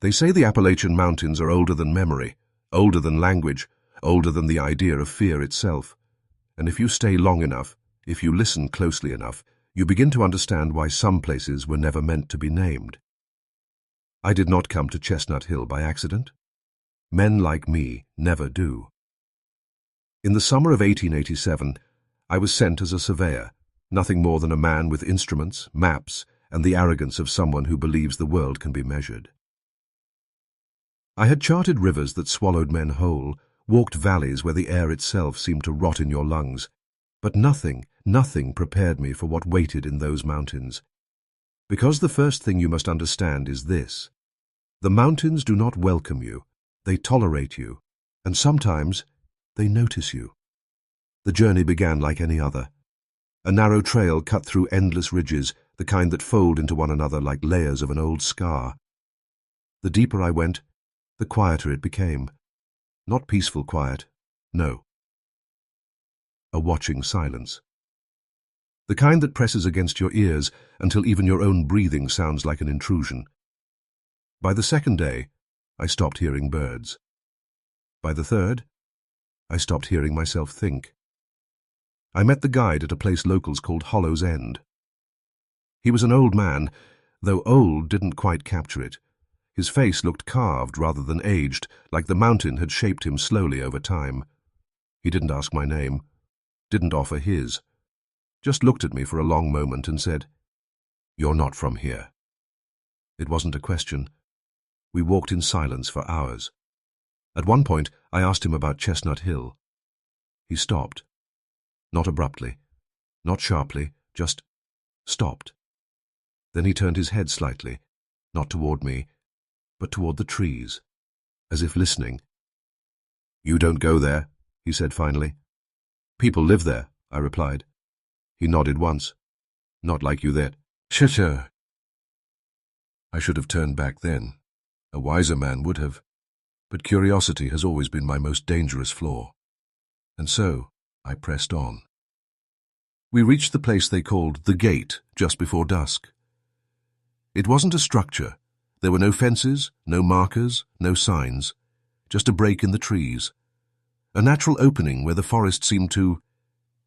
They say the Appalachian Mountains are older than memory, older than language, older than the idea of fear itself. And if you stay long enough, if you listen closely enough, you begin to understand why some places were never meant to be named. I did not come to Chestnut Hill by accident. Men like me never do. In the summer of 1887, I was sent as a surveyor, nothing more than a man with instruments, maps, and the arrogance of someone who believes the world can be measured. I had charted rivers that swallowed men whole, walked valleys where the air itself seemed to rot in your lungs, but nothing prepared me for what waited in those mountains. Because the first thing you must understand is this: the mountains do not welcome you, they tolerate you, and sometimes they notice you. The journey began like any other. A narrow trail cut through endless ridges, the kind that fold into one another like layers of an old scar. The deeper I went, the quieter it became. Not peaceful quiet, no. A watching silence. The kind that presses against your ears until even your own breathing sounds like an intrusion. By the second day, I stopped hearing birds. By the third, I stopped hearing myself think. I met the guide at a place locals called Hollow's End. He was an old man, though old didn't quite capture it. His face looked carved rather than aged, like the mountain had shaped him slowly over time. He didn't ask my name, didn't offer his, just looked at me for a long moment and said, "You're not from here." It wasn't a question. We walked in silence for hours. At one point, I asked him about Chestnut Hill. He stopped. Not abruptly, not sharply, just stopped. Then he turned his head slightly, not toward me, but toward the trees, as if listening. "You don't go there," he said finally. "People live there," I replied. He nodded once. "Not like you there." Sure. I should have turned back then. A wiser man would have. But curiosity has always been my most dangerous flaw. And so I pressed on. We reached the place they called the Gate just before dusk. It wasn't a structure. There were no fences, no markers, no signs, just a break in the trees, a natural opening where the forest seemed to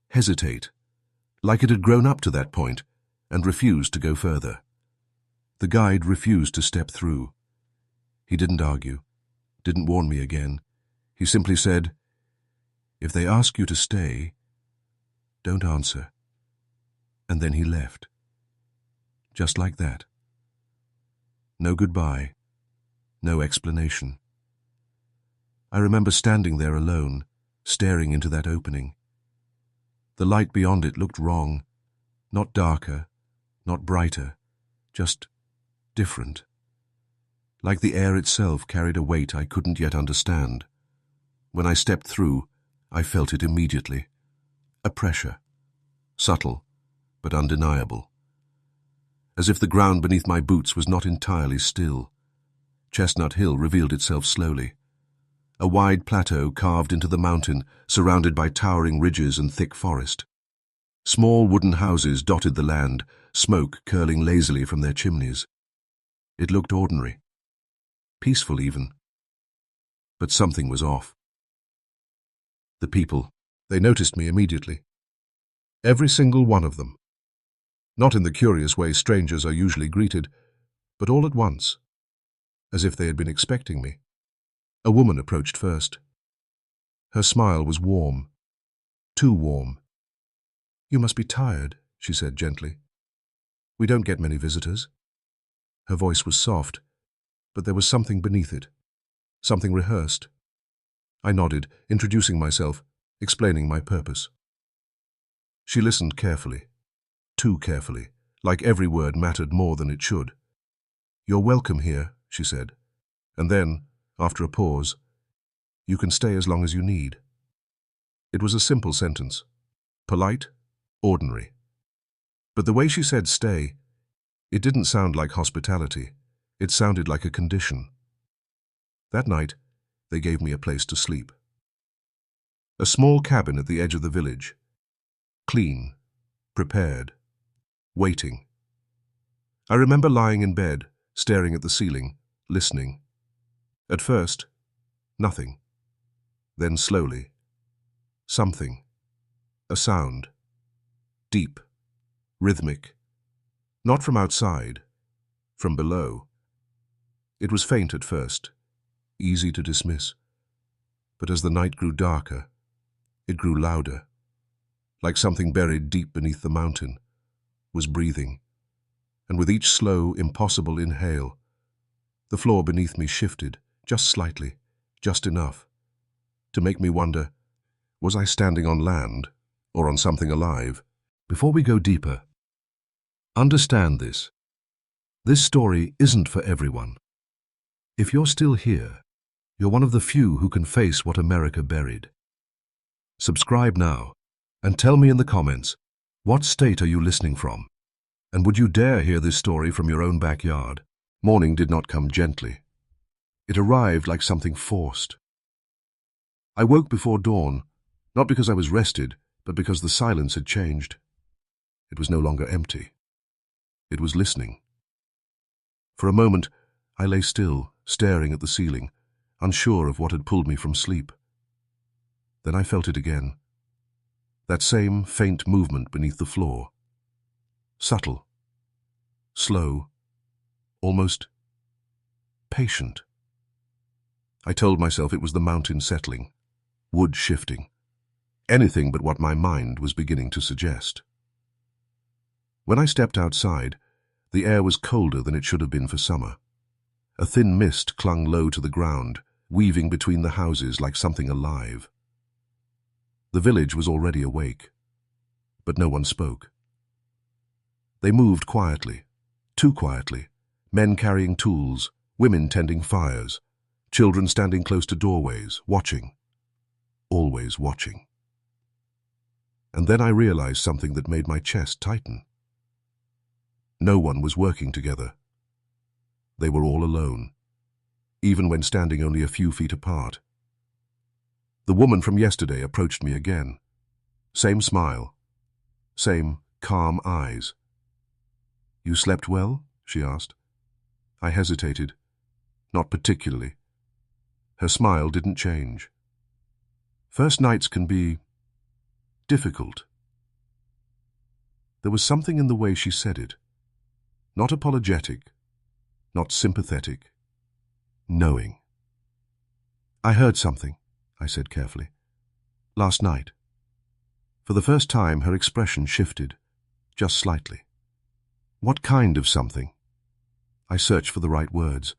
hesitate, like it had grown up to that point and refused to go further. The guide refused to step through. He didn't argue, didn't warn me again. He simply said, "If they ask you to stay, don't answer." And then he left. Just like that. No goodbye, no explanation. I remember standing there alone, staring into that opening. The light beyond it looked wrong, not darker, not brighter, just different. Like the air itself carried a weight I couldn't yet understand. When I stepped through, I felt it immediately. A pressure, subtle but undeniable. As if the ground beneath my boots was not entirely still. Chestnut Hill revealed itself slowly. A wide plateau carved into the mountain, surrounded by towering ridges and thick forest. Small wooden houses dotted the land, smoke curling lazily from their chimneys. It looked ordinary. Peaceful even. But something was off. The people, they noticed me immediately. Every single one of them. Not in the curious way strangers are usually greeted, but all at once, as if they had been expecting me. A woman approached first. Her smile was warm, too warm. "You must be tired," she said gently. "We don't get many visitors." Her voice was soft, but there was something beneath it, something rehearsed. I nodded, introducing myself, explaining my purpose. She listened carefully. Too carefully, like every word mattered more than it should. "You're welcome here," she said, and then, after a pause, "You can stay as long as you need." It was a simple sentence, polite, ordinary. But the way she said stay, it didn't sound like hospitality. It sounded like a condition. That night, they gave me a place to sleep. A small cabin at the edge of the village. Clean, prepared, waiting. I remember lying in bed, staring at the ceiling, listening. At first, nothing. Then slowly, something. A sound. Deep. Rhythmic. Not from outside. From below. It was faint at first, easy to dismiss. But as the night grew darker, it grew louder, like something buried deep beneath the mountain was breathing. And with each slow, impossible inhale, the floor beneath me shifted, just slightly, just enough, to make me wonder, was I standing on land or on something alive? Before we go deeper, understand this. This story isn't for everyone. If you're still here, you're one of the few who can face what America buried. Subscribe now and tell me in the comments, what state are you listening from? And would you dare hear this story from your own backyard? Morning did not come gently. It arrived like something forced. I woke before dawn, not because I was rested, but because the silence had changed. It was no longer empty. It was listening. For a moment, I lay still, staring at the ceiling, unsure of what had pulled me from sleep. Then I felt it again. That same faint movement beneath the floor. Subtle. Slow. Almost patient. I told myself it was the mountain settling, wood shifting. Anything but what my mind was beginning to suggest. When I stepped outside, the air was colder than it should have been for summer. A thin mist clung low to the ground, weaving between the houses like something alive. The village was already awake, but no one spoke. They moved quietly, too quietly, men carrying tools, women tending fires, children standing close to doorways, watching, always watching. And then I realized something that made my chest tighten. No one was working together. They were all alone, even when standing only a few feet apart. The woman from yesterday approached me again. Same smile, same calm eyes. "You slept well?" she asked. I hesitated. Not particularly. Her smile didn't change. First nights can be difficult. There was something in the way she said it. Not apologetic, not sympathetic, knowing. "I heard something," I said carefully. "Last night." For the first time, her expression shifted, just slightly. "What kind of something?" I searched for the right words.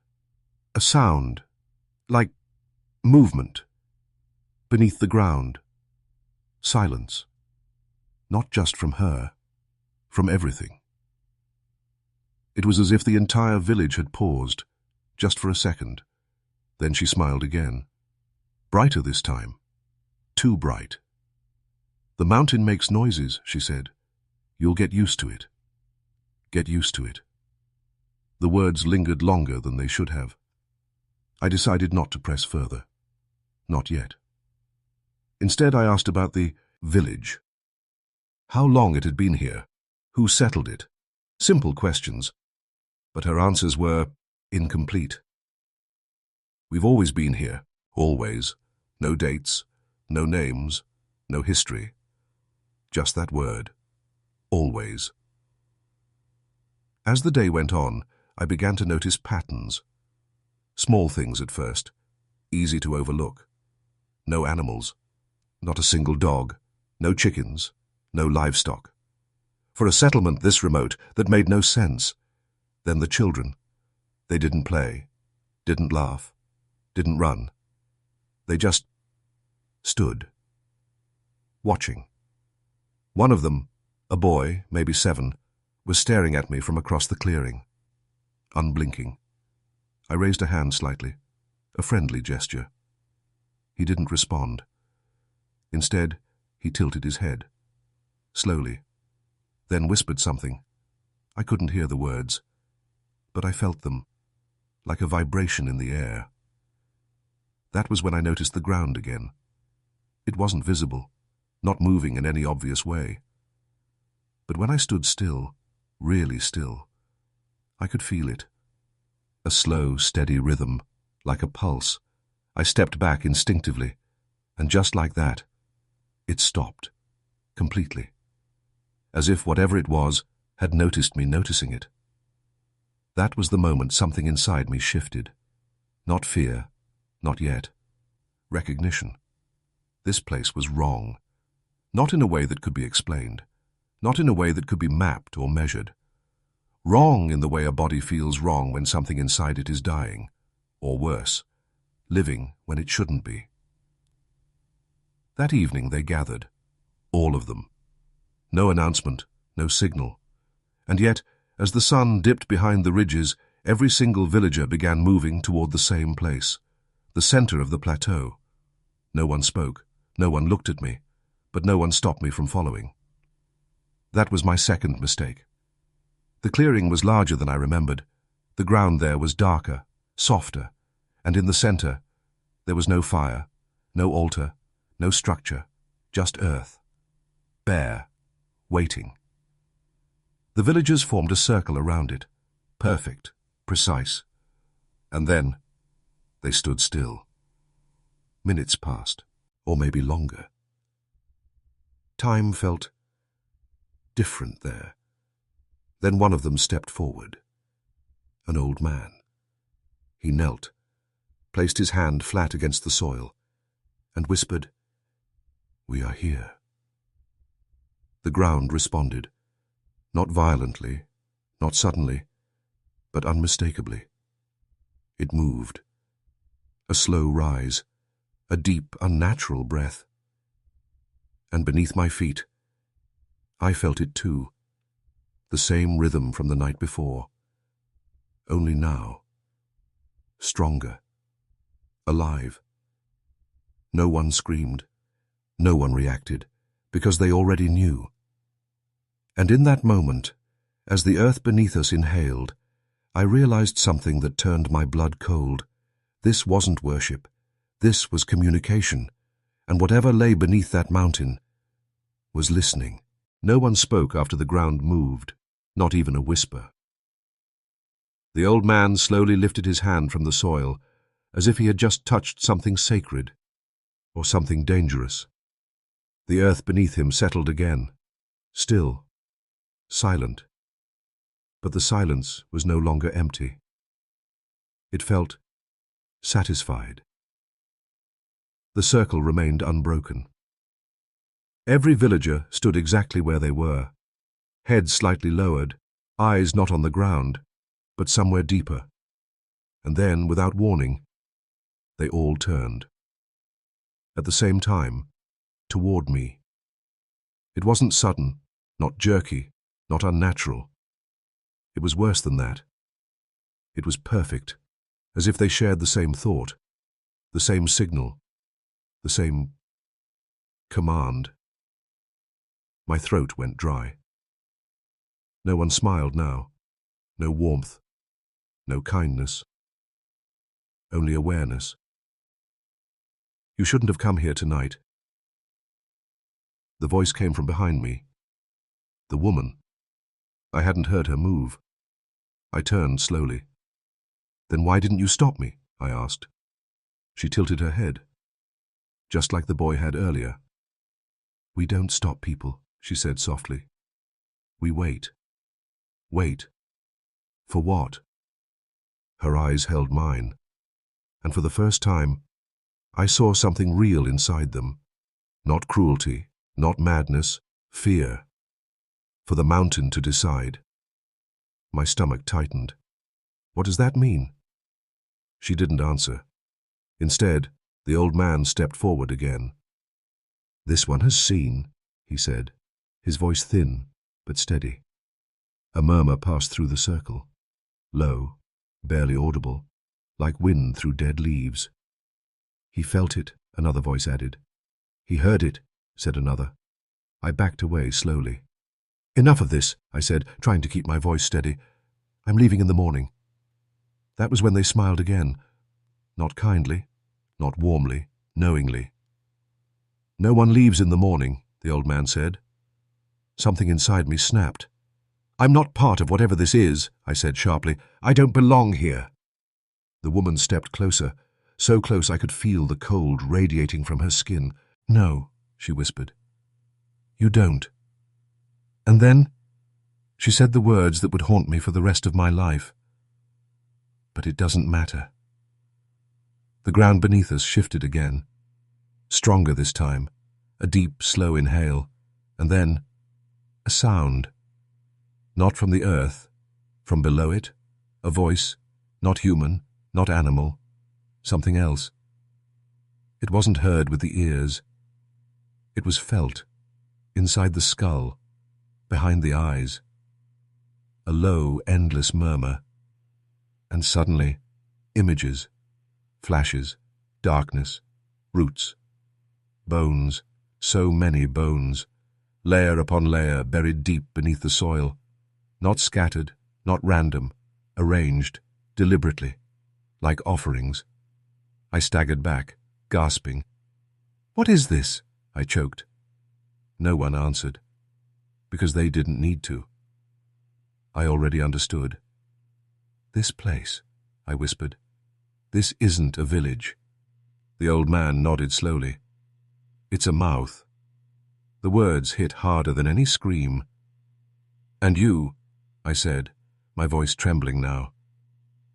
"A sound, like movement, beneath the ground. Silence. Not just from her, from everything." It was as if the entire village had paused, just for a second. Then she smiled again. Brighter this time. Too bright. "The mountain makes noises," she said. "You'll get used to it. Get used to it." The words lingered longer than they should have. I decided not to press further. Not yet. Instead, I asked about the village. How long it had been here. Who settled it. Simple questions. But her answers were incomplete. "We've always been here. Always. No dates. No names. No history. Just that word. Always." As the day went on, I began to notice patterns. Small things at first, easy to overlook. No animals, not a single dog, no chickens, no livestock. For a settlement this remote, that made no sense. Then the children. They didn't play, didn't laugh, didn't run. They just stood, watching. One of them, a boy, maybe 7, was staring at me from across the clearing, unblinking. I raised a hand slightly, a friendly gesture. He didn't respond. Instead, he tilted his head, slowly, then whispered something. I couldn't hear the words, but I felt them, like a vibration in the air. That was when I noticed the ground again. It wasn't visible, not moving in any obvious way. But when I stood still, really still, I could feel it. A slow, steady rhythm, like a pulse. I stepped back instinctively, and just like that, it stopped, completely, as if whatever it was had noticed me noticing it. That was the moment something inside me shifted. Not fear, not yet. Recognition. This place was wrong. Not in a way that could be explained. Not in a way that could be mapped or measured. Wrong in the way a body feels wrong when something inside it is dying, or worse, living when it shouldn't be. That evening they gathered, all of them. No announcement, no signal. And yet, as the sun dipped behind the ridges, every single villager began moving toward the same place, the center of the plateau. No one spoke, no one looked at me, but no one stopped me from following. That was my second mistake. The clearing was larger than I remembered. The ground there was darker, softer, and in the center, there was no fire, no altar, no structure, just earth. Bare, waiting. The villagers formed a circle around it, perfect, precise. And then, they stood still. Minutes passed, or maybe longer. Time felt different there. Then one of them stepped forward. An old man. He knelt, placed his hand flat against the soil, and whispered, "We are here." The ground responded, not violently, not suddenly, but unmistakably. It moved. A slow rise, a deep, unnatural breath. And beneath my feet, I felt it too. The same rhythm from the night before. Only now. Stronger. Alive. No one screamed. No one reacted, because they already knew. And in that moment, as the earth beneath us inhaled, I realized something that turned my blood cold. This wasn't worship. This was communication. And whatever lay beneath that mountain was listening. No one spoke after the ground moved, not even a whisper. The old man slowly lifted his hand from the soil, as if he had just touched something sacred, or something dangerous. The earth beneath him settled again, still, silent. But the silence was no longer empty. It felt satisfied. The circle remained unbroken. Every villager stood exactly where they were, heads slightly lowered, eyes not on the ground, but somewhere deeper. And then, without warning, they all turned. At the same time, toward me. It wasn't sudden, not jerky, not unnatural. It was worse than that. It was perfect, as if they shared the same thought, the same signal, the same command. My throat went dry. No one smiled now. No warmth. No kindness. Only awareness. "You shouldn't have come here tonight." The voice came from behind me. The woman. I hadn't heard her move. I turned slowly. "Then why didn't you stop me?" I asked. She tilted her head, just like the boy had earlier. "We don't stop people," she said softly. "We wait." Wait. For what? Her eyes held mine, and for the first time, I saw something real inside them. Not cruelty, not madness, fear. For the mountain to decide. My stomach tightened. "What does that mean?" She didn't answer. Instead, the old man stepped forward again. "This one has seen," he said, his voice thin but steady. A murmur passed through the circle, low, barely audible, like wind through dead leaves. "He felt it," another voice added. "He heard it," said another. I backed away slowly. "Enough of this," I said, trying to keep my voice steady. "I'm leaving in the morning." That was when they smiled again. Not kindly, not warmly, knowingly. "No one leaves in the morning," the old man said. Something inside me snapped. "I'm not part of whatever this is," I said sharply. "I don't belong here." The woman stepped closer, so close I could feel the cold radiating from her skin. "No," she whispered. "You don't." And then she said the words that would haunt me for the rest of my life. "But it doesn't matter." The ground beneath us shifted again. Stronger this time, a deep, slow inhale, and then a sound. Not from the earth, from below it, a voice, not human, not animal, something else. It wasn't heard with the ears. It was felt, inside the skull, behind the eyes. A low, endless murmur. And suddenly, images, flashes, darkness, roots, bones, so many bones, layer upon layer buried deep beneath the soil, not scattered, not random, arranged, deliberately, like offerings. I staggered back, gasping. "What is this?" I choked. No one answered, because they didn't need to. I already understood. "This place," I whispered. "This isn't a village." The old man nodded slowly. "It's a mouth." The words hit harder than any scream. "And you," I said, my voice trembling now,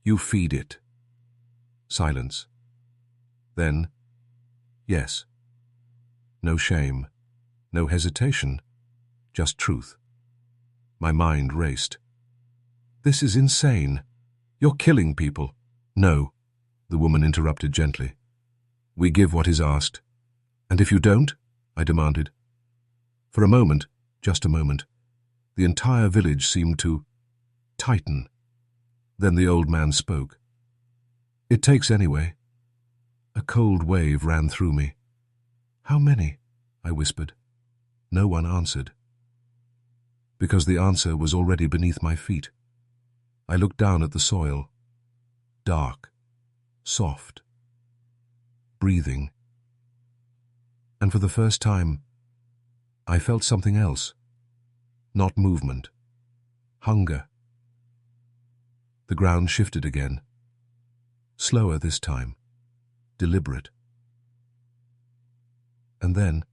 "you feed it." Silence. Then, yes. No shame, no hesitation, just truth. My mind raced. "This is insane. You're killing people." "No," the woman interrupted gently. "We give what is asked." "And if you don't?" I demanded. For a moment, just a moment, the entire village seemed to tighten. Then the old man spoke. "It takes anyway." A cold wave ran through me. "How many?" I whispered. No one answered. Because the answer was already beneath my feet. I looked down at the soil. Dark, soft, breathing. And for the first time, I felt something else. Not movement. Hunger. The ground shifted again. Slower this time. Deliberate. And then,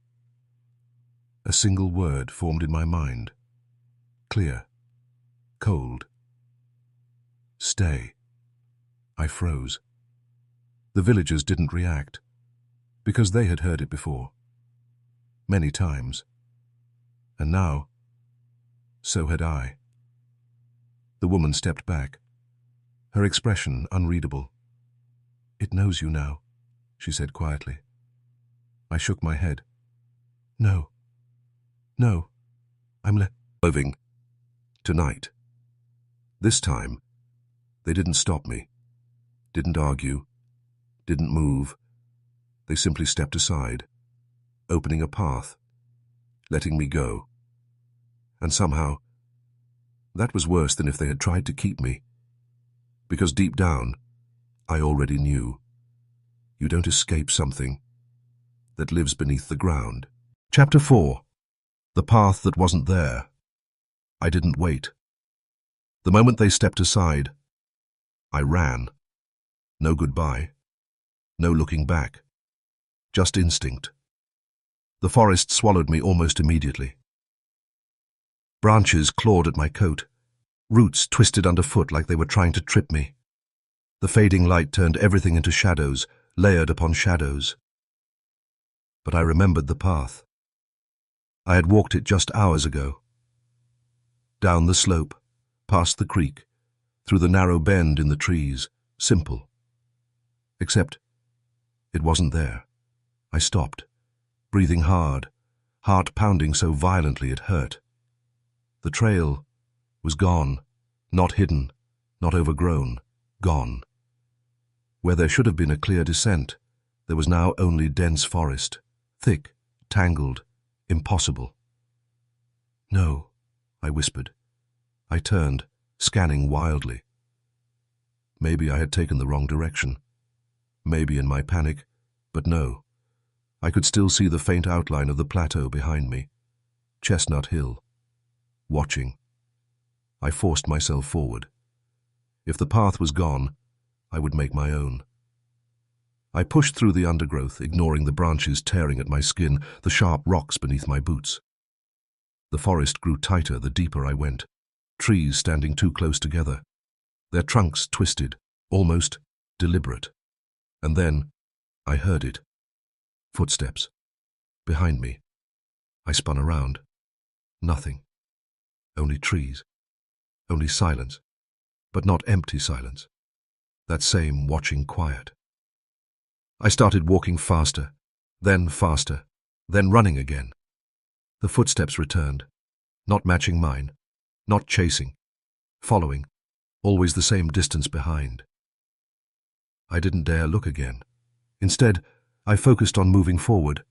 a single word formed in my mind. Clear. Cold. Stay. I froze. The villagers didn't react, because they had heard it before. Many times. And now, so had I. The woman stepped back, her expression unreadable. "It knows you now," she said quietly. I shook my head. No. No. I'm leaving. Tonight. This time, they didn't stop me, didn't argue, didn't move. They simply stepped aside, opening a path, letting me go. And somehow, that was worse than if they had tried to keep me. Because deep down, I already knew. You don't escape something that lives beneath the ground. Chapter 4. The path that wasn't there. I didn't wait. The moment they stepped aside, I ran. No goodbye. No looking back. Just instinct. The forest swallowed me almost immediately. Branches clawed at my coat. Roots twisted underfoot like they were trying to trip me. The fading light turned everything into shadows, layered upon shadows. But I remembered the path. I had walked it just hours ago. Down the slope, past the creek, through the narrow bend in the trees, simple. Except it wasn't there. I stopped, breathing hard, heart pounding so violently it hurt. The trail was gone, not hidden, not overgrown, gone. Where there should have been a clear descent, there was now only dense forest, thick, tangled, impossible. "No," I whispered. I turned, scanning wildly. Maybe I had taken the wrong direction. Maybe in my panic, but no. I could still see the faint outline of the plateau behind me. Chestnut Hill. Watching. I forced myself forward. If the path was gone, I would make my own. I pushed through the undergrowth, ignoring the branches tearing at my skin, the sharp rocks beneath my boots. The forest grew tighter the deeper I went, trees standing too close together, their trunks twisted, almost deliberate. And then I heard it. Footsteps. Behind me. I spun around. Nothing. Only trees. Only silence. But not empty silence. That same watching quiet. I started walking faster, then running again. The footsteps returned, not matching mine, not chasing, following, always the same distance behind. I didn't dare look again. Instead, I focused on moving forward,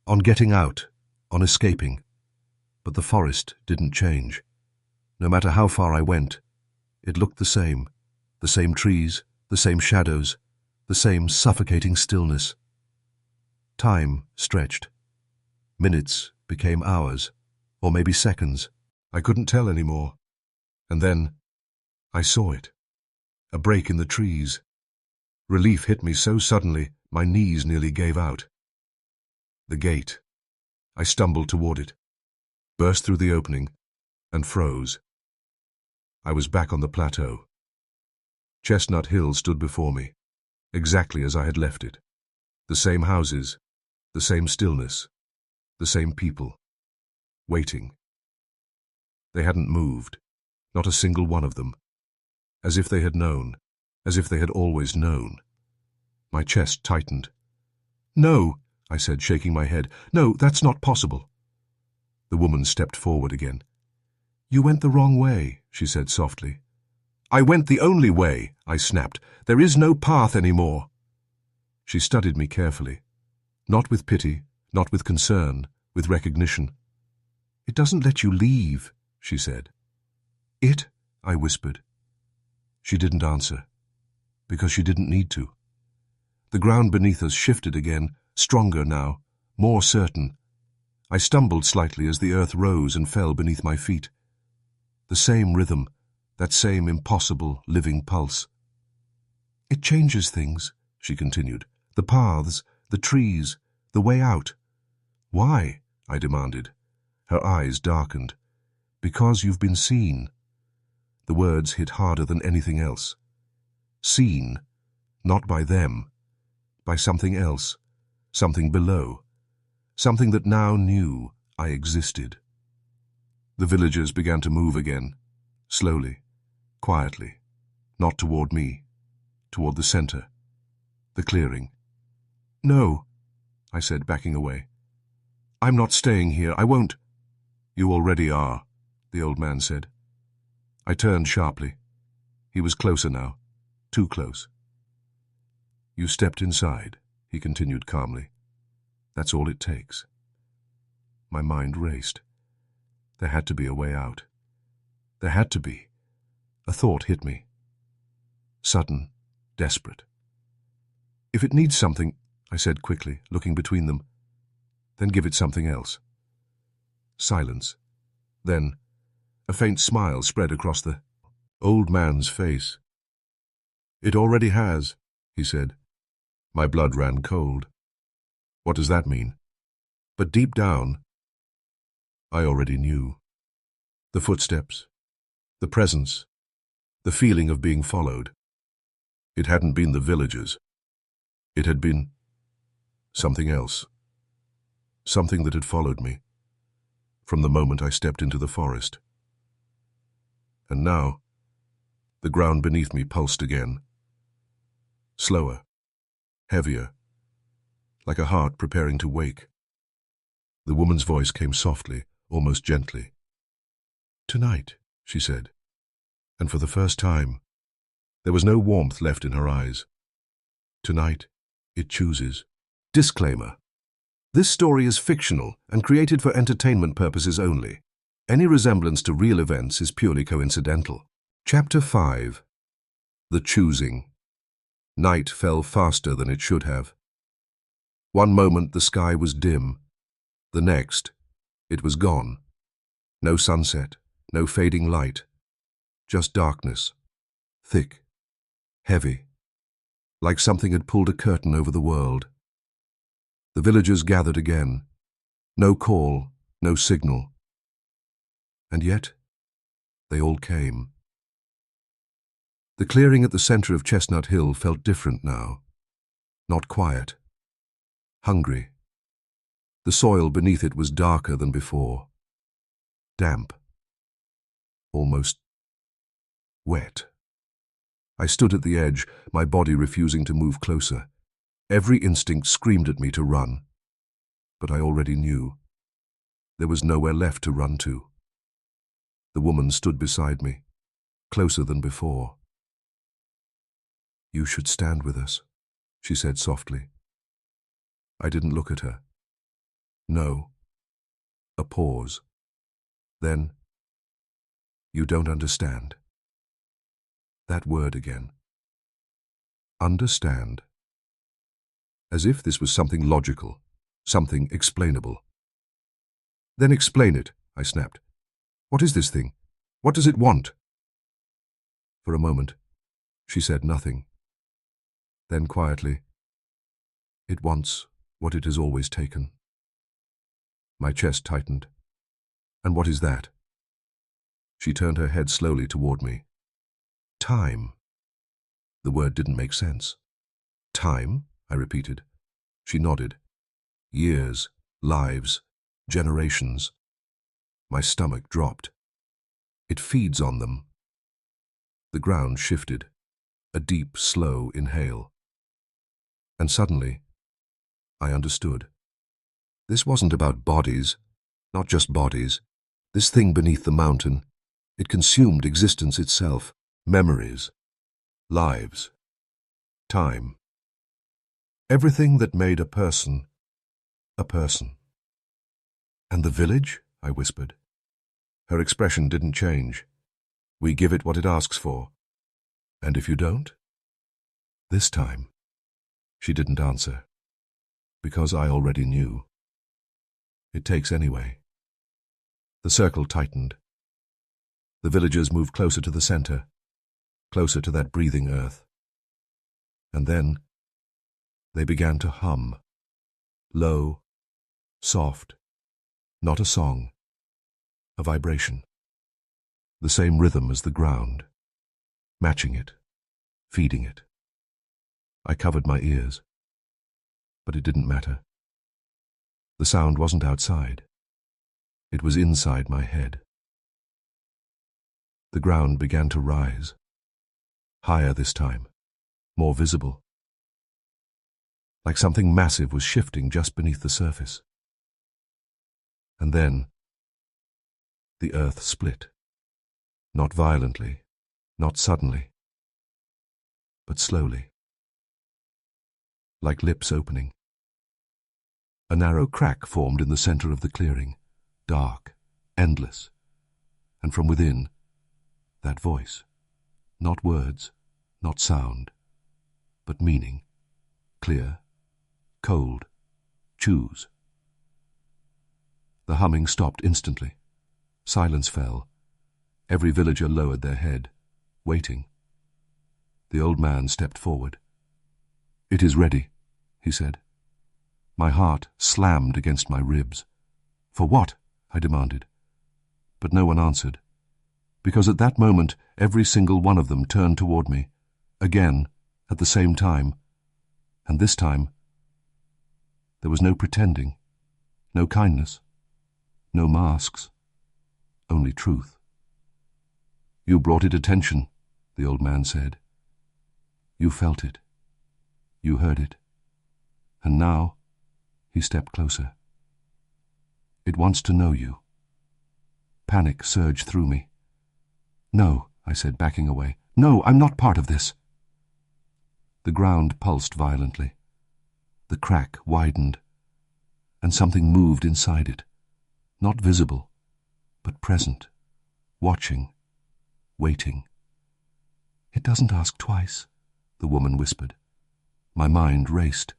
on getting out, on escaping. But the forest didn't change. No matter how far I went, it looked the same trees, the same shadows, the same suffocating stillness. Time stretched. Minutes became hours, or maybe seconds. I couldn't tell anymore. And then I saw it. A break in the trees. Relief hit me so suddenly, my knees nearly gave out. The gate. I stumbled toward it, burst through the opening, and froze. I was back on the plateau. Chestnut Hill stood before me, exactly as I had left it. The same houses, the same stillness, the same people, waiting. They hadn't moved, not a single one of them, as if they had known, as if they had always known. My chest tightened. "No," I said, shaking my head. "No, that's not possible." The woman stepped forward again. "You went the wrong way," she said softly. "I went the only way," I snapped. "There is no path anymore." She studied me carefully, not with pity, not with concern, with recognition. "It doesn't let you leave," she said. "It?" I whispered. She didn't answer, because she didn't need to. The ground beneath us shifted again, stronger now, more certain. I stumbled slightly as the earth rose and fell beneath my feet. The same rhythm, that same impossible, living pulse. "It changes things," she continued. "The paths, the trees, the way out." "Why?" I demanded. Her eyes darkened. "Because you've been seen." The words hit harder than anything else. Seen, not by them, by something else, something below, something that now knew I existed. The villagers began to move again, slowly, quietly, not toward me, toward the center, the clearing. "No," I said, backing away. "I'm not staying here. I won't." "You already are," the old man said. I turned sharply. He was closer now, too close. "You stepped inside," he continued calmly. "That's all it takes." My mind raced. There had to be a way out. There had to be. A thought hit me. Sudden, desperate. "If it needs something," I said quickly, looking between them, "then give it something else." Silence. Then a faint smile spread across the old man's face. "It already has," he said. My blood ran cold. What does that mean? But deep down, I already knew. The footsteps, the presence, the feeling of being followed. It hadn't been the villagers. It had been something else. Something that had followed me from the moment I stepped into the forest. And now, the ground beneath me pulsed again. Slower, heavier, like a heart preparing to wake. The woman's voice came softly, almost gently. "Tonight," she said, and for the first time, there was no warmth left in her eyes. "Tonight, it chooses." Disclaimer. This story is fictional and created for entertainment purposes only. Any resemblance to real events is purely coincidental. Chapter 5. The Choosing. Night fell faster than it should have. One moment the sky was dim. The next, it was gone. No sunset, no fading light. Just darkness. Thick. Heavy. like something had pulled a curtain over the world. The villagers gathered again. No call, no signal. And yet, they all came. The clearing at the center of Chestnut Hill felt different now. Not quiet. Hungry. The soil beneath it was darker than before. Damp. Almost wet. I stood at the edge, my body refusing to move closer. Every instinct screamed at me to run. But I already knew. There was nowhere left to run to. The woman stood beside me, closer than before. "You should stand with us," she said softly. I didn't look at her. No. A pause. Then, "You don't understand." That word again. Understand. As if this was something logical, something explainable. "Then explain it," I snapped. "What is this thing? What does it want?" For a moment, she said nothing. Then quietly, "It wants what it has always taken." My chest tightened. "And what is that?" She turned her head slowly toward me. "Time." The word didn't make sense. "Time?" I repeated. She nodded. "Years, lives, generations." My stomach dropped. "It feeds on them." The ground shifted. A deep, slow inhale. And suddenly, I understood. This wasn't about bodies, not just bodies. This thing beneath the mountain, it consumed existence itself, memories, lives, time. Everything that made a person, a person. "And the village?" I whispered. Her expression didn't change. "We give it what it asks for. And if you don't?" This time, she didn't answer. Because I already knew. It takes anyway. The circle tightened. The villagers moved closer to the center, closer to that breathing earth. And then, they began to hum. Low, soft, not a song, a vibration. The same rhythm as the ground, matching it, feeding it. I covered my ears, but it didn't matter. The sound wasn't outside. It was inside my head. The ground began to rise. Higher this time, more visible. Like something massive was shifting just beneath the surface. And then, the earth split. Not violently, not suddenly, but slowly. Like lips opening. A narrow crack formed in the center of the clearing, dark, endless. And from within, that voice. Not words, not sound, but meaning. Clear, cold, choose. The humming stopped instantly. Silence fell. Every villager lowered their head, waiting. The old man stepped forward. "It is ready," he said. My heart slammed against my ribs. "For what?" I demanded. But no one answered, because at that moment every single one of them turned toward me, again, at the same time. And this time, there was no pretending, no kindness, no masks, only truth. "You brought it attention," the old man said. "You felt it. You heard it. And now," he stepped closer, "it wants to know you." Panic surged through me. "No," I said, backing away. "No, I'm not part of this." The ground pulsed violently. The crack widened, and something moved inside it, not visible, but present, watching, waiting. "It doesn't ask twice," the woman whispered. My mind raced.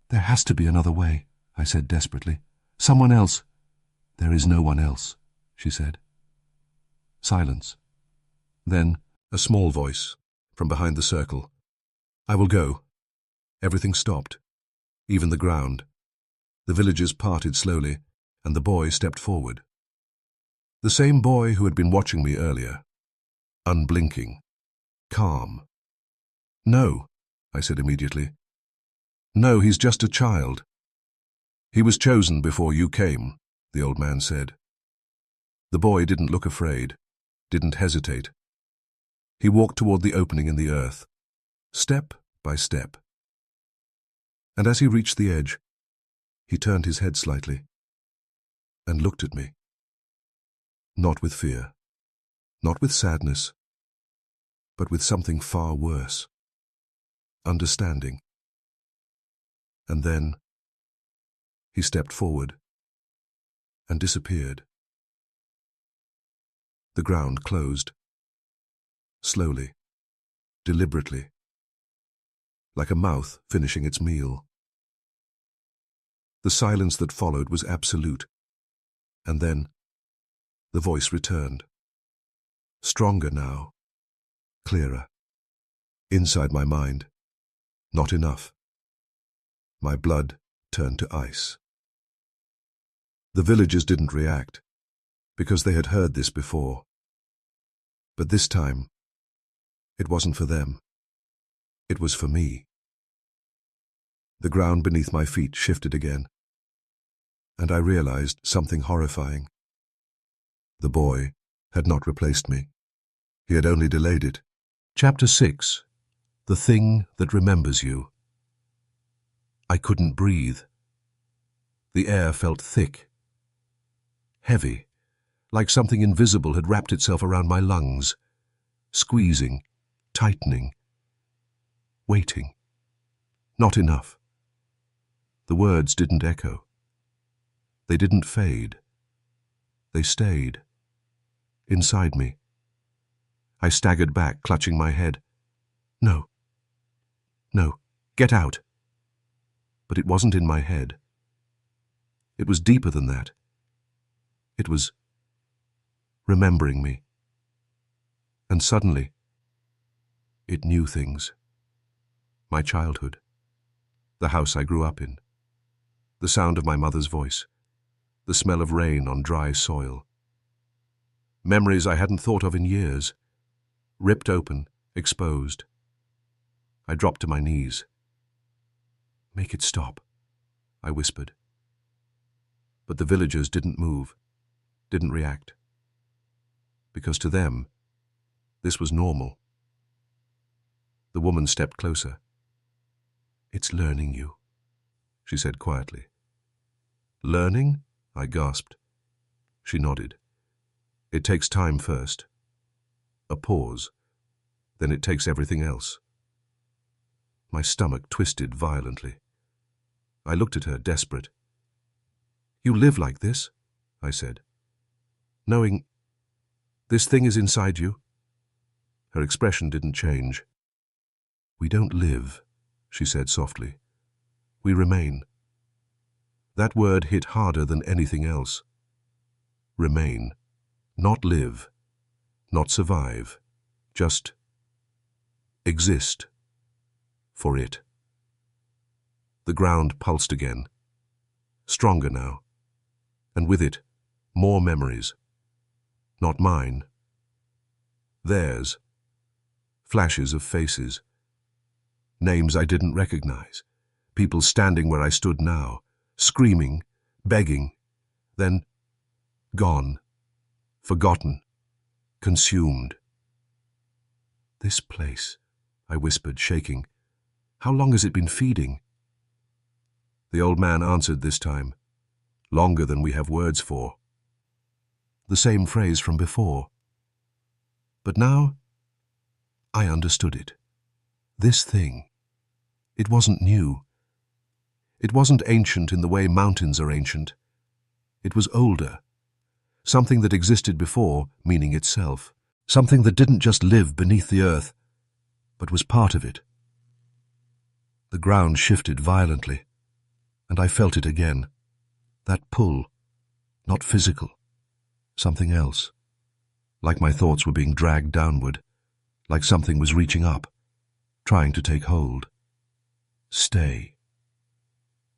"There has to be another way," I said desperately. "Someone else." "There is no one else," she said. Silence. Then a small voice from behind the circle. I will go. Everything stopped, even the ground. The villagers parted slowly, and the boy stepped forward. The same boy who had been watching me earlier, unblinking, calm. No, I said immediately. No, he's just a child. He was chosen before you came, the old man said. The boy didn't look afraid, didn't hesitate. He walked toward the opening in the earth, step by step. And as he reached the edge, he turned his head slightly and looked at me. Not with fear, not with sadness, but with something far worse. Understanding. And then he stepped forward and disappeared. The ground closed. Slowly, deliberately, like a mouth finishing its meal. The silence that followed was absolute, and then the voice returned. Stronger now, clearer. Inside my mind, not enough. My blood turned to ice. The villagers didn't react, because they had heard this before. But this time, it wasn't for them. It was for me. The ground beneath my feet shifted again, and I realized something horrifying. The boy had not replaced me. He had only delayed it. Chapter 6. The Thing That Remembers You. I couldn't breathe. The air felt thick, heavy, like something invisible had wrapped itself around my lungs, squeezing, tightening, waiting. Not enough. The words didn't echo. They didn't fade. They stayed. Inside me. I staggered back, clutching my head. No. No. Get out. But it wasn't in my head. It was deeper than that. It was remembering me. And suddenly, it knew things. My childhood. The house I grew up in. The sound of my mother's voice. The smell of rain on dry soil. Memories I hadn't thought of in years. Ripped open, exposed. I dropped to my knees. Make it stop, I whispered. But the villagers didn't move, didn't react. Because to them, this was normal. The woman stepped closer. It's learning you, she said quietly. Learning? I gasped. She nodded. It takes time first. A pause. Then it takes everything else. My stomach twisted violently. I looked at her, desperate. You live like this, I said. Knowing this thing is inside you? Her expression didn't change. We don't live, she said softly. We remain. That word hit harder than anything else. Remain. Not live. Not survive. Just exist. For it. The ground pulsed again. Stronger now. And with it, more memories. Not mine. Theirs. Flashes of faces. Names I didn't recognize. People standing where I stood now, screaming, begging, then gone, forgotten, consumed. This place, I whispered, shaking. How long has it been feeding? The old man answered this time, longer than we have words for. The same phrase from before. But now, I understood it. This thing. It wasn't new. It wasn't ancient in the way mountains are ancient. It was older. Something that existed before, meaning itself. Something that didn't just live beneath the earth, but was part of it. The ground shifted violently, and I felt it again. That pull, not physical, something else. Like my thoughts were being dragged downward, like something was reaching up. trying to take hold. Stay.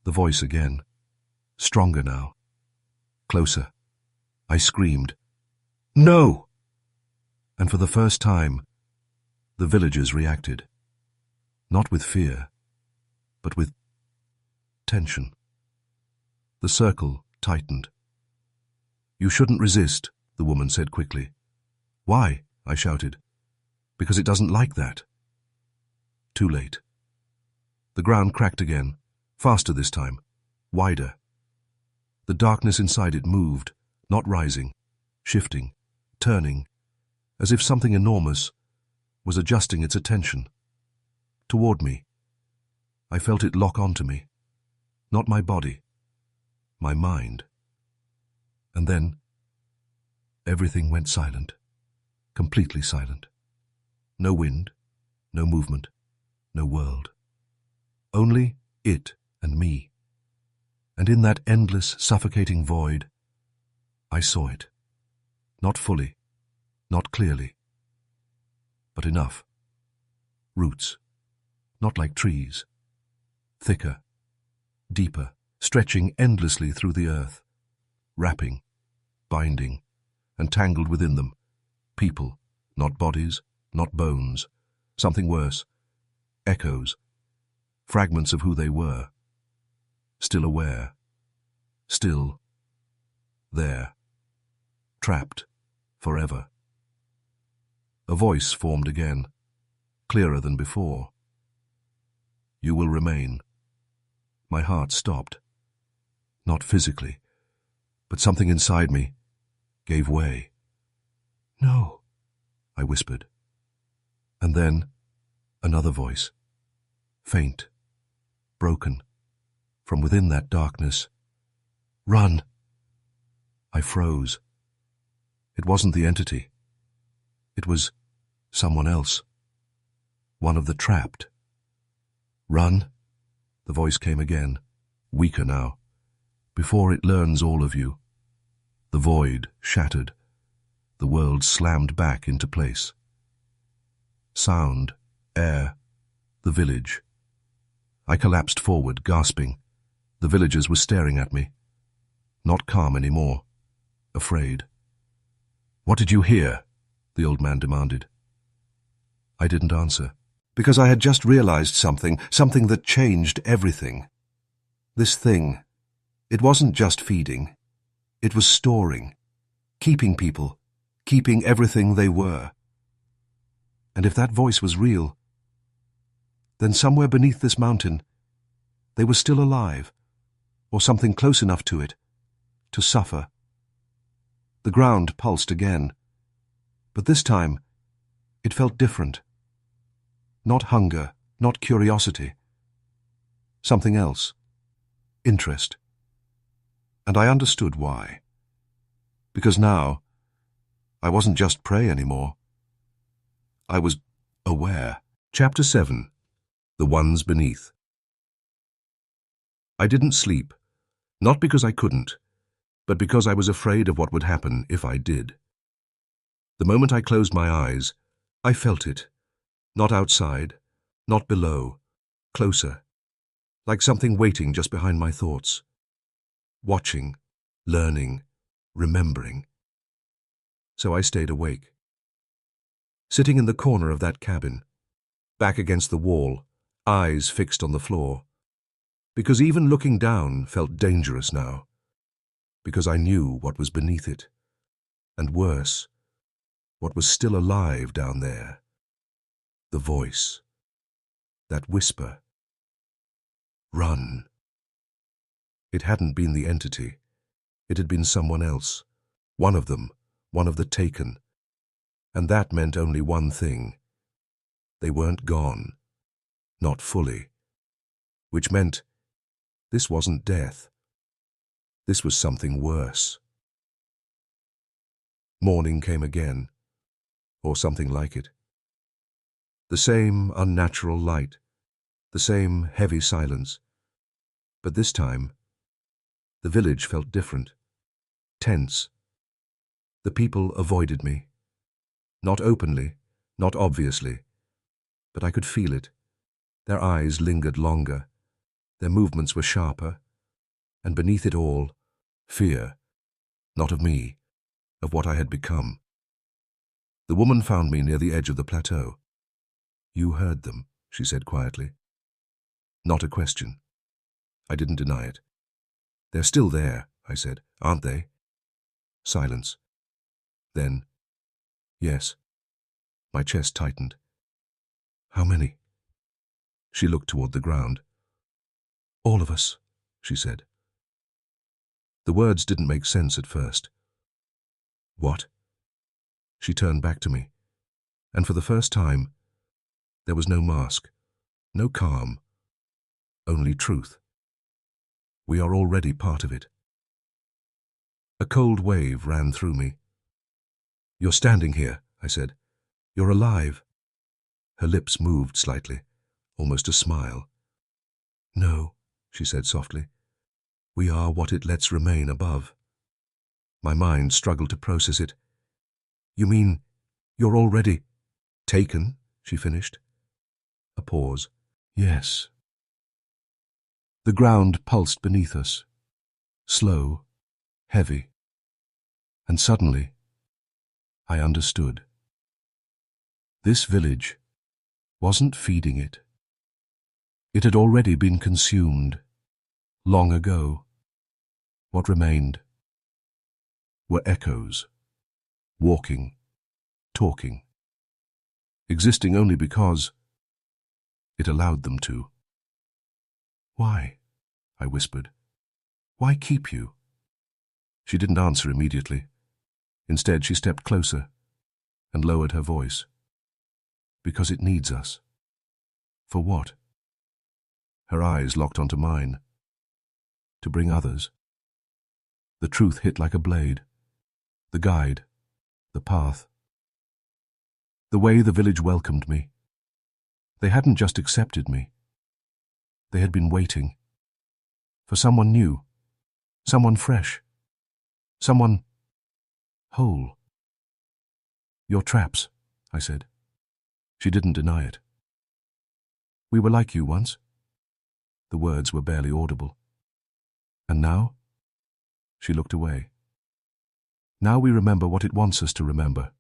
The voice again, stronger now, closer. I screamed, "No!" And for the first time, the villagers reacted. Not with fear, but with tension. The circle tightened. "You shouldn't resist," the woman said quickly. "Why?" I shouted. "Because it doesn't like that." Too late. The ground cracked again, faster this time, wider. The darkness inside it moved, not rising, shifting, turning, as if something enormous was adjusting its attention. Toward me. I felt it lock onto me. Not my body, my mind. And then, everything went silent, completely silent. No wind, no movement, no world. Only it and me. And in that endless, suffocating void, I saw it. Not fully, not clearly, but enough. Roots, not like trees. Thicker, deeper, stretching endlessly through the earth. Wrapping, binding, and tangled within them. People, not bodies, not bones. Something worse. Echoes. Fragments of who they were. Still aware. Still there. Trapped. Forever. A voice formed again, clearer than before. "You will remain." My heart stopped. Not physically, but something inside me gave way. "No," I whispered. And then another voice, faint, broken, from within that darkness. "Run!" I froze. It wasn't the entity. It was someone else. One of the trapped. "Run!" The voice came again, weaker now. "Before it learns all of you." The void shattered. The world slammed back into place. Sound, air, the village. I collapsed forward, gasping. The villagers were staring at me. Not calm anymore. Afraid. "What did you hear?" the old man demanded. I didn't answer, because I had just realized something that changed everything. This thing, it wasn't just feeding. It was storing, keeping people, keeping everything they were. And if that voice was real, then somewhere beneath this mountain, they were still alive, or something close enough to it, to suffer. The ground pulsed again, but this time it felt different. Not hunger, not curiosity. Something else. Interest. And I understood why. Because now, I wasn't just prey anymore. I was aware. Chapter 7. The Ones Beneath. I didn't sleep, not because I couldn't, but because I was afraid of what would happen if I did. The moment I closed my eyes, I felt it. Not outside, not below, closer, like something waiting just behind my thoughts. Watching, learning, remembering. So I stayed awake. Sitting in the corner of that cabin, back against the wall, eyes fixed on the floor. Because even looking down felt dangerous now. Because I knew what was beneath it. And worse, what was still alive down there. The voice. That whisper. Run. It hadn't been the entity. It had been someone else. One of them, one of the taken. And that meant only one thing. They weren't gone. Not fully. Which meant this wasn't death. This was something worse. Morning came again, or something like it. The same unnatural light, the same heavy silence. But this time, the village felt different, tense. The people avoided me. Not openly, not obviously, but I could feel it. Their eyes lingered longer, their movements were sharper, and beneath it all, fear, not of me, of what I had become. The woman found me near the edge of the plateau. "You heard them," she said quietly. Not a question. I didn't deny it. "They're still there," I said, "aren't they?" Silence. Then, "Yes." My chest tightened. "How many?" She looked toward the ground. "All of us," she said. The words didn't make sense at first. "What?" She turned back to me, and for the first time, there was no mask, no calm, only truth. "We are already part of it." A cold wave ran through me. "You're standing here," I said. "You're alive." Her lips moved slightly, almost a smile. "No," she said softly. "We are what it lets remain above." My mind struggled to process it. "You mean you're already taken?" she finished. A pause. "Yes." The ground pulsed beneath us, slow, heavy, and suddenly I understood. This village wasn't feeding it. It had already been consumed, long ago. What remained were echoes, walking, talking, existing only because it allowed them to. "Why?" I whispered. "Why keep you?" She didn't answer immediately. Instead, she stepped closer and lowered her voice. "Because it needs us." "For what?" Her eyes locked onto mine. "To bring others." The truth hit like a blade. The guide, the path. The way the village welcomed me. They hadn't just accepted me. They had been waiting. For someone new. Someone fresh. Someone whole. "Your traps," I said. She didn't deny it. "We were like you once." The words were barely audible. "And now?" She looked away. "Now we remember what it wants us to remember."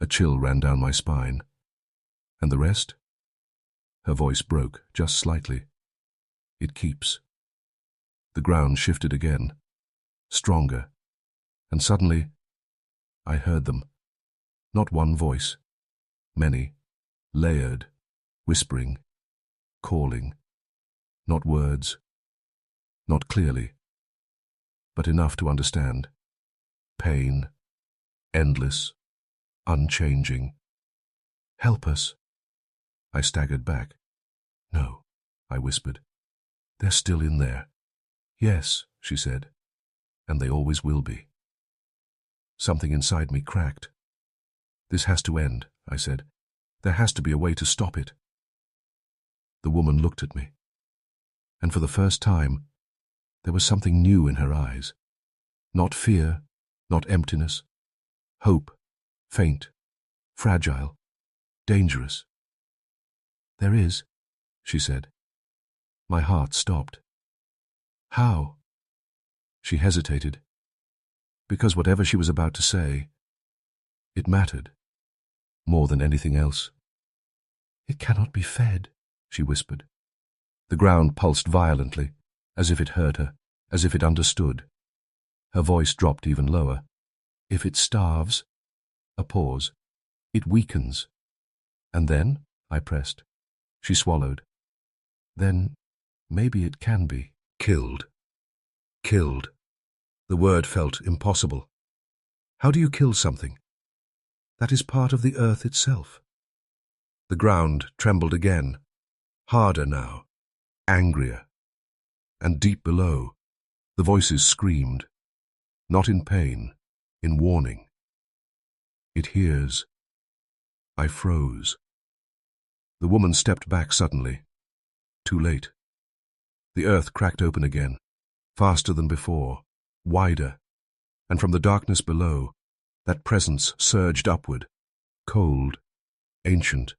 A chill ran down my spine. "And the rest?" Her voice broke, just slightly. "It keeps." The ground shifted again, stronger, and suddenly I heard them. Not one voice, many, layered, whispering, calling. Not words, not clearly, but enough to understand. Pain, endless, unchanging. "Help us." I staggered back. "No," I whispered. "They're still in there." "Yes," she said, "and they always will be." Something inside me cracked. "This has to end," I said. "There has to be a way to stop it." The woman looked at me, and for the first time, there was something new in her eyes. Not fear, not emptiness. Hope, faint, fragile, dangerous. "There is," she said. My heart stopped. "How?" She hesitated, because whatever she was about to say, it mattered, more than anything else. "It cannot be fed," she whispered. The ground pulsed violently, as if it heard her, as if it understood. Her voice dropped even lower. "If it starves," a pause, "it weakens." "And then?" I pressed. She swallowed. "Then maybe it can be killed." Killed. The word felt impossible. How do you kill something that is part of the earth itself? The ground trembled again, harder now, angrier. And deep below, the voices screamed, not in pain, in warning. "It hears." I froze. The woman stepped back suddenly. Too late. The earth cracked open again, faster than before, wider, and from the darkness below, that presence surged upward, cold, ancient,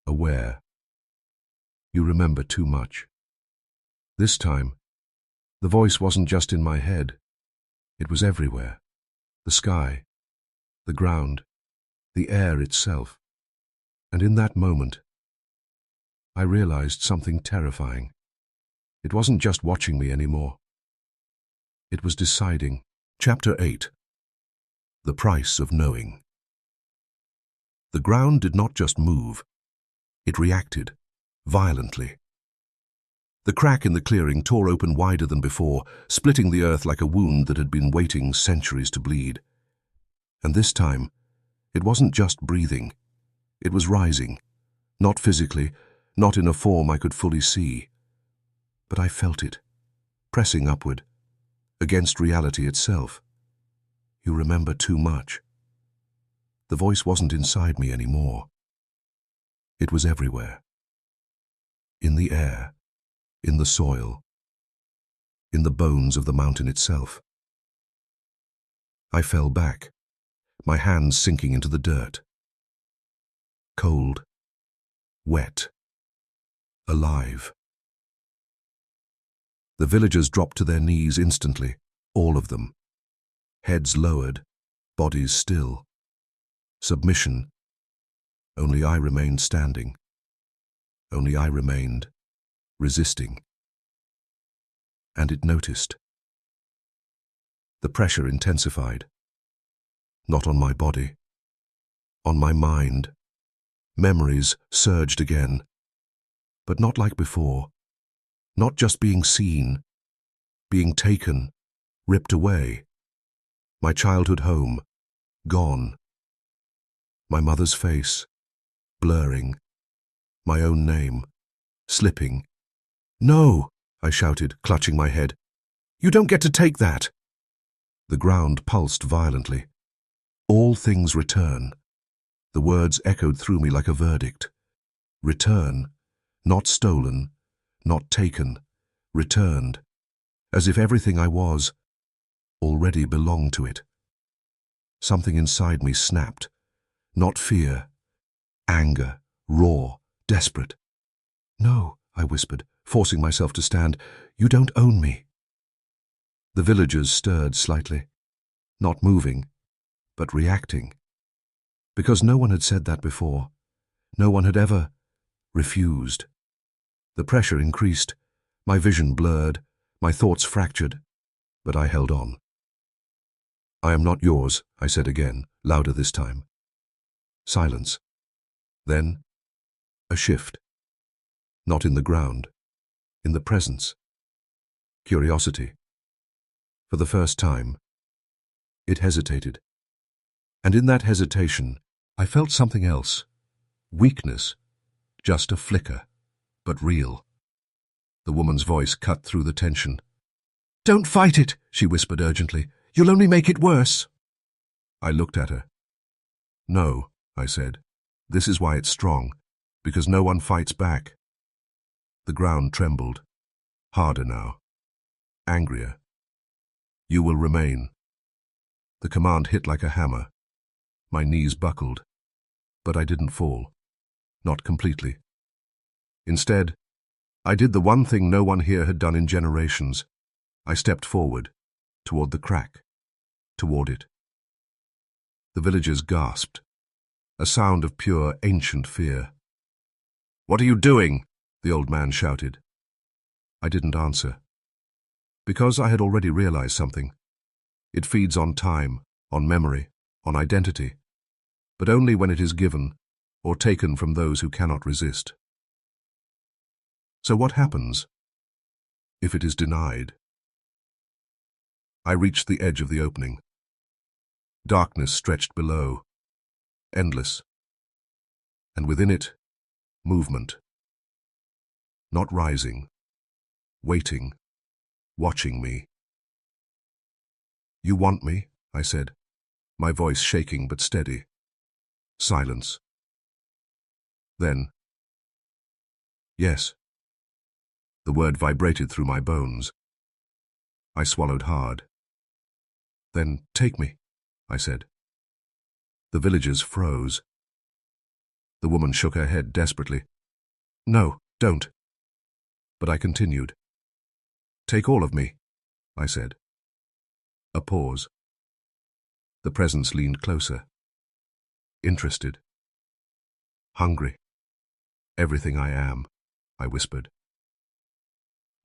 aware. You remember too much. This time, the voice wasn't just in my head. It was everywhere. The sky, the ground, the air itself. And in that moment, I realized something terrifying. It wasn't just watching me anymore. It was deciding. Chapter 8. The Price of Knowing. The ground did not just move. It reacted, violently. The crack in the clearing tore open wider than before, splitting the earth like a wound that had been waiting centuries to bleed. And this time, it wasn't just breathing. It was rising, not physically, not in a form I could fully see. But I felt it, pressing upward, against reality itself. You remember too much. The voice wasn't inside me anymore. It was everywhere. In the air, in the soil, in the bones of the mountain itself. I fell back, my hands sinking into the dirt. Cold, wet, alive. The villagers dropped to their knees instantly, all of them. Heads lowered, bodies still. Submission. Only I remained standing. Only I remained resisting. And it noticed. The pressure intensified. Not on my body. On my mind. Memories surged again. But not like before. Not just being seen. Being taken. Ripped away. My childhood home. Gone. My mother's face. Blurring. My own name. Slipping. "No!" I shouted, clutching my head. "You don't get to take that!" The ground pulsed violently. "All things return." The words echoed through me like a verdict. Return. Not stolen. Not taken. Returned. As if everything I was already belonged to it. Something inside me snapped. Not fear. Anger. Raw. Desperate. "No," I whispered, forcing myself to stand. "You don't own me." The villagers stirred slightly. Not moving, but reacting. Because no one had said that before. No one had ever refused. The pressure increased. My vision blurred. My thoughts fractured. But I held on. "I am not yours," I said again, louder this time. Silence. Then, a shift. Not in the ground. In the presence. Curiosity. For the first time, it hesitated. And in that hesitation, I felt something else. Weakness. Just a flicker, but real. The woman's voice cut through the tension. "Don't fight it," she whispered urgently. "You'll only make it worse." I looked at her. "No," I said. "This is why it's strong, because no one fights back." The ground trembled. Harder now. Angrier. "You will remain." The command hit like a hammer. My knees buckled. But I didn't fall. Not completely. Instead, I did the one thing no one here had done in generations. I stepped forward, toward the crack, toward it. The villagers gasped. A sound of pure, ancient fear. "What are you doing?" the old man shouted. I didn't answer. Because I had already realized something. It feeds on time, on memory, on identity, but only when it is given or taken from those who cannot resist. So what happens if it is denied? I reached the edge of the opening. Darkness stretched below, endless, and within it, movement. Not rising, waiting, watching me. "You want me?" I said, my voice shaking but steady. Silence. Then, "Yes." The word vibrated through my bones. I swallowed hard. "Then take me," I said. The villagers froze. The woman shook her head desperately. "No, don't." But I continued. "Take all of me," I said. A pause. The presence leaned closer. Interested. Hungry. "Everything I am," I whispered.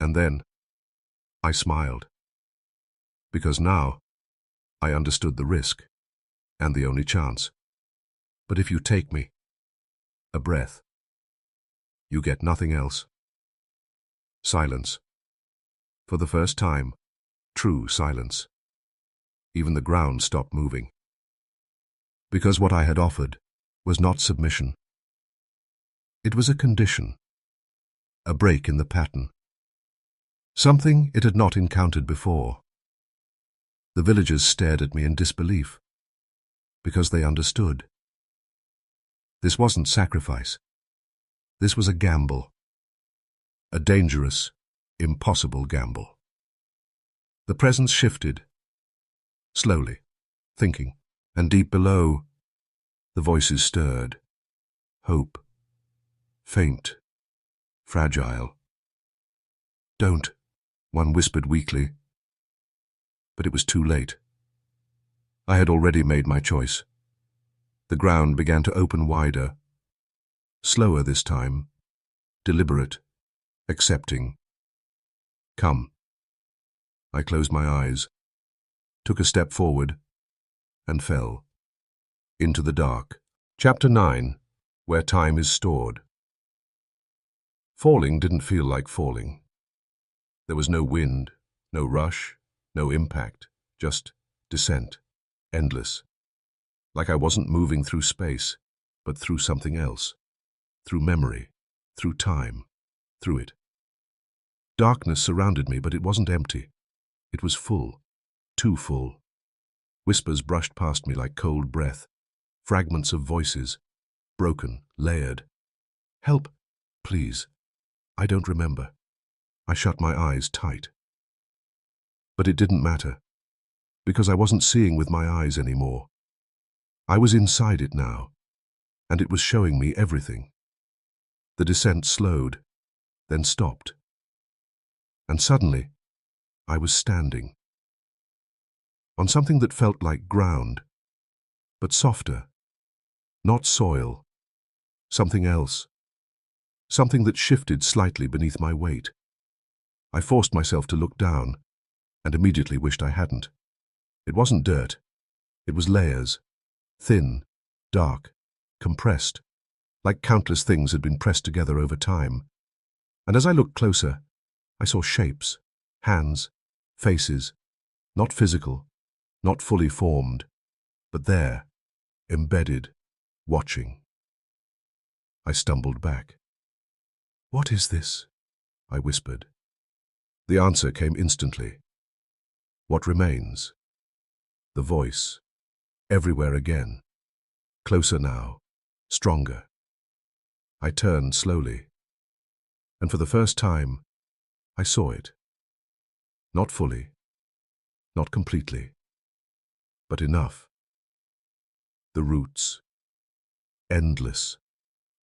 And then I smiled. Because now I understood the risk and the only chance. But if you take me, a breath, you get nothing else. Silence. For the first time, true silence. Even the ground stopped moving. Because what I had offered was not submission. It was a condition, a break in the pattern. Something it had not encountered before. The villagers stared at me in disbelief, because they understood. This wasn't sacrifice. This was a gamble. A dangerous, impossible gamble. The presence shifted, slowly, thinking, and deep below, the voices stirred. Hope. Faint. Fragile. "Don't," one whispered weakly. But it was too late. I had already made my choice. The ground began to open wider. Slower this time. Deliberate. Accepting. "Come." I closed my eyes, took a step forward, and fell. Into the dark. Chapter 9. Where Time is Stored. Falling didn't feel like falling. There was no wind, no rush, no impact, just descent, endless. Like I wasn't moving through space, but through something else. Through memory, through time, through it. Darkness surrounded me, but it wasn't empty. It was full, too full. Whispers brushed past me like cold breath, fragments of voices, broken, layered. "Help, please. I don't remember." I shut my eyes tight. But it didn't matter, because I wasn't seeing with my eyes anymore. I was inside it now, and it was showing me everything. The descent slowed, then stopped. And suddenly, I was standing. On something that felt like ground, but softer. Not soil. Something else. Something that shifted slightly beneath my weight. I forced myself to look down, and immediately wished I hadn't. It wasn't dirt. It was layers. Thin, dark, compressed, like countless things had been pressed together over time. And as I looked closer, I saw shapes, hands, faces, not physical, not fully formed, but there, embedded, watching. I stumbled back. "What is this?" I whispered. The answer came instantly. What remains? The voice. Everywhere again. Closer now. Stronger. I turned slowly. And for the first time, I saw it. Not fully. Not completely. But enough. The roots. Endless.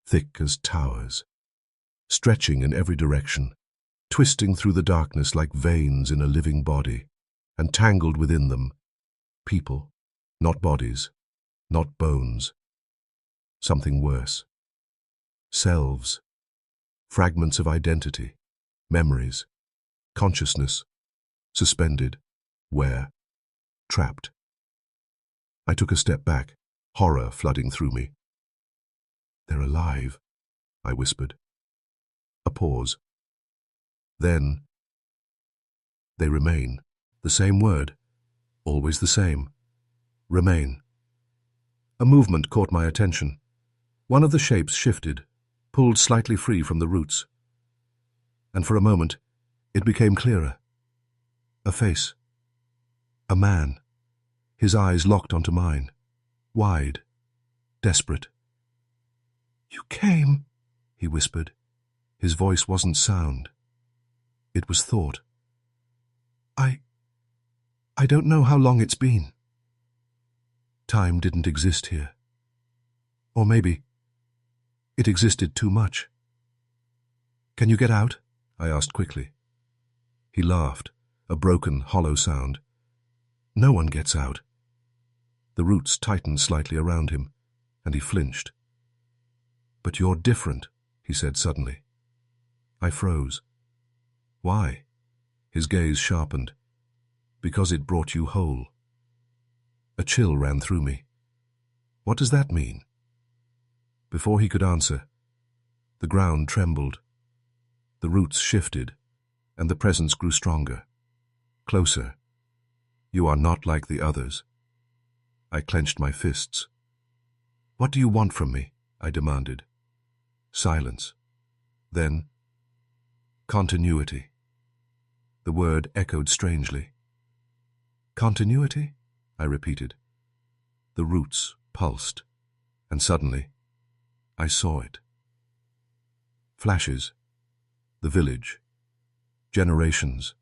Thick as towers. Stretching in every direction. Twisting through the darkness like veins in a living body, and tangled within them, people, not bodies, not bones. Something worse. Selves, fragments of identity, memories, consciousness, suspended, where, trapped. I took a step back, horror flooding through me. "They're alive," I whispered. A pause. Then, "They remain." The same word, always the same. Remain. A movement caught my attention. One of the shapes shifted, pulled slightly free from the roots. And for a moment, it became clearer. A face. A man. His eyes locked onto mine. Wide. Desperate. "You came," he whispered. His voice wasn't sound. It was thought. I don't know how long it's been. Time didn't exist here. Or maybe it existed too much. Can you get out? I asked quickly. He laughed, a broken, hollow sound. No one gets out. The roots tightened slightly around him, and he flinched. But you're different, he said suddenly. I froze. Why? His gaze sharpened. Because it brought you whole. A chill ran through me. What does that mean? Before he could answer, the ground trembled. The roots shifted, and the presence grew stronger. Closer. You are not like the others. I clenched my fists. What do you want from me? I demanded. Silence. Then, continuity. The word echoed strangely. Continuity? I repeated. The roots pulsed, and suddenly, I saw it. Flashes. The village. Generations.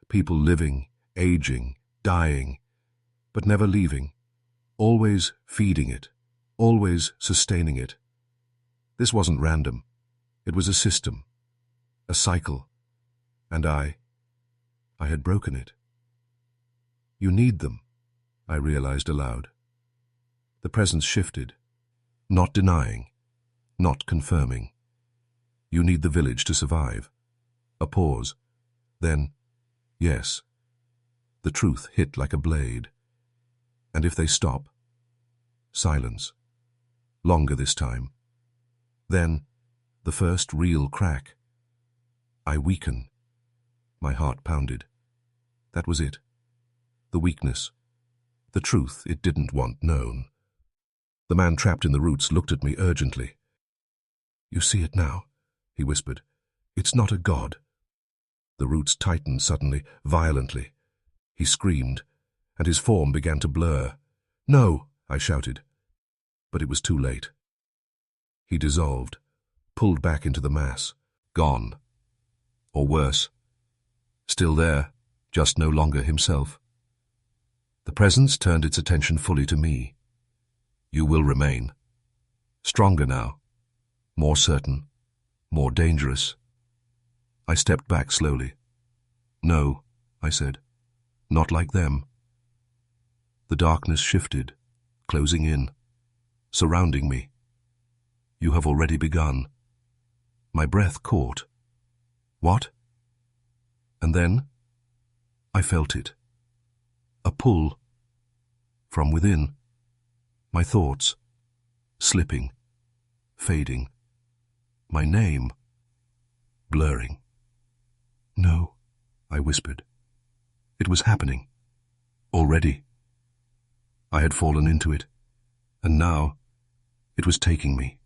People living, aging, dying, but never leaving. Always feeding it. Always sustaining it. This wasn't random. It was a system. A cycle. And I had broken it. You need them, I realized aloud. The presence shifted. Not denying. Not confirming. You need the village to survive. A pause. Then, yes. The truth hit like a blade. And if they stop? Silence. Longer this time. Then, the first real crack. I weaken. My heart pounded. That was it. The weakness. The truth it didn't want known. The man trapped in the roots looked at me urgently. You see it now, he whispered. It's not a god. The roots tightened suddenly, violently. He screamed, and his form began to blur. No, I shouted. But it was too late. He dissolved, pulled back into the mass, gone. Or worse, still there, just no longer himself. The presence turned its attention fully to me. You will remain. Stronger now, more certain, more dangerous. I stepped back slowly. No, I said, not like them. The darkness shifted, closing in, surrounding me. You have already begun. My breath caught. What? And then I felt it. A pull. From within. My thoughts. Slipping. Fading. My name. Blurring. No, I whispered. It was happening. Already. I had fallen into it. And now it was taking me.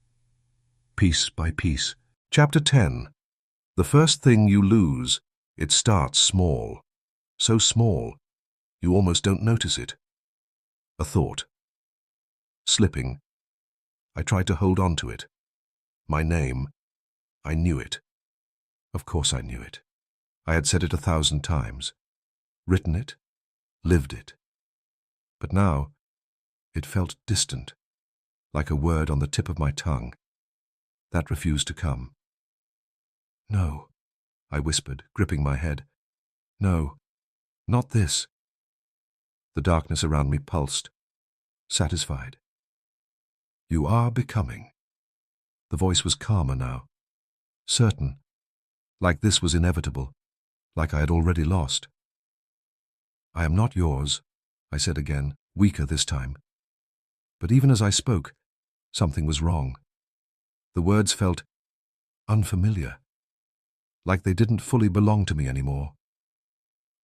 Piece by piece. Chapter 10. The first thing you lose, it starts small. So small, you almost don't notice it. A thought. Slipping. I tried to hold on to it. My name. I knew it. Of course I knew it. I had said it 1,000 times. Written it. Lived it. But now, it felt distant, like a word on the tip of my tongue. That refused to come. No, I whispered, gripping my head. No, not this. The darkness around me pulsed, satisfied. You are becoming. The voice was calmer now, certain, like this was inevitable, like I had already lost. I am not yours, I said again, weaker this time. But even as I spoke, something was wrong. The words felt unfamiliar, like they didn't fully belong to me anymore.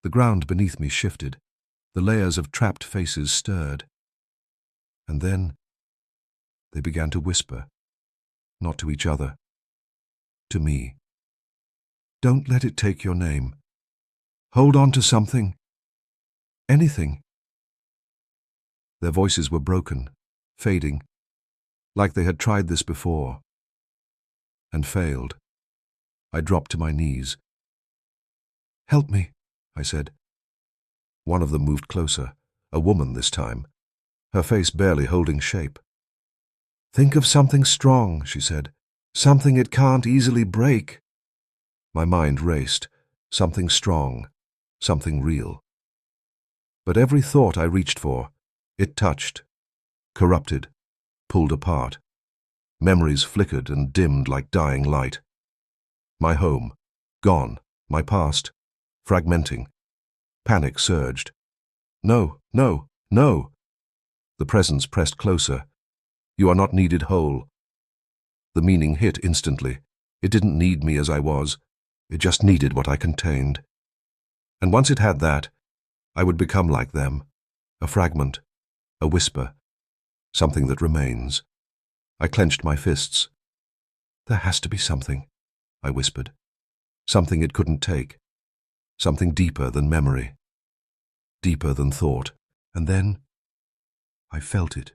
The ground beneath me shifted, the layers of trapped faces stirred. And then they began to whisper, not to each other, to me. Don't let it take your name. Hold on to something. Anything. Their voices were broken, fading, like they had tried this before. And failed. I dropped to my knees. Help me, I said. One of them moved closer, a woman this time, her face barely holding shape. Think of something strong, she said. Something it can't easily break. My mind raced. Something strong, something real. But every thought I reached for, it touched, corrupted, pulled apart. Memories flickered and dimmed like dying light. My home, gone. My past, fragmenting. Panic surged. No, no, no. The presence pressed closer. You are not needed whole. The meaning hit instantly. It didn't need me as I was. It just needed what I contained. And once it had that, I would become like them. A fragment, a whisper, something that remains. I clenched my fists. There has to be something, I whispered. Something it couldn't take. Something deeper than memory. Deeper than thought. And then I felt it.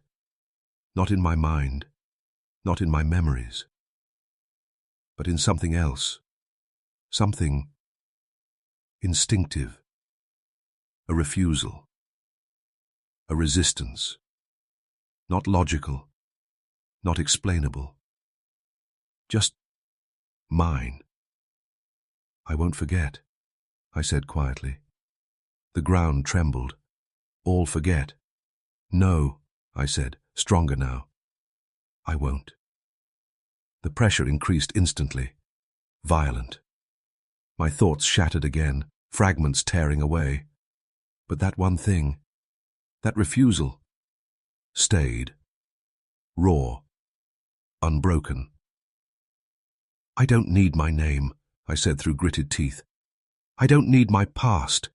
Not in my mind, not in my memories, but in something else. Something instinctive. A refusal. A resistance. Not logical. Not explainable. Just mine. I won't forget, I said quietly. The ground trembled. All forget. No, I said, stronger now. I won't. The pressure increased instantly. Violent. My thoughts shattered again, fragments tearing away. But that one thing, that refusal, stayed. Raw. Unbroken. I don't need my name, I said through gritted teeth. I don't need my past.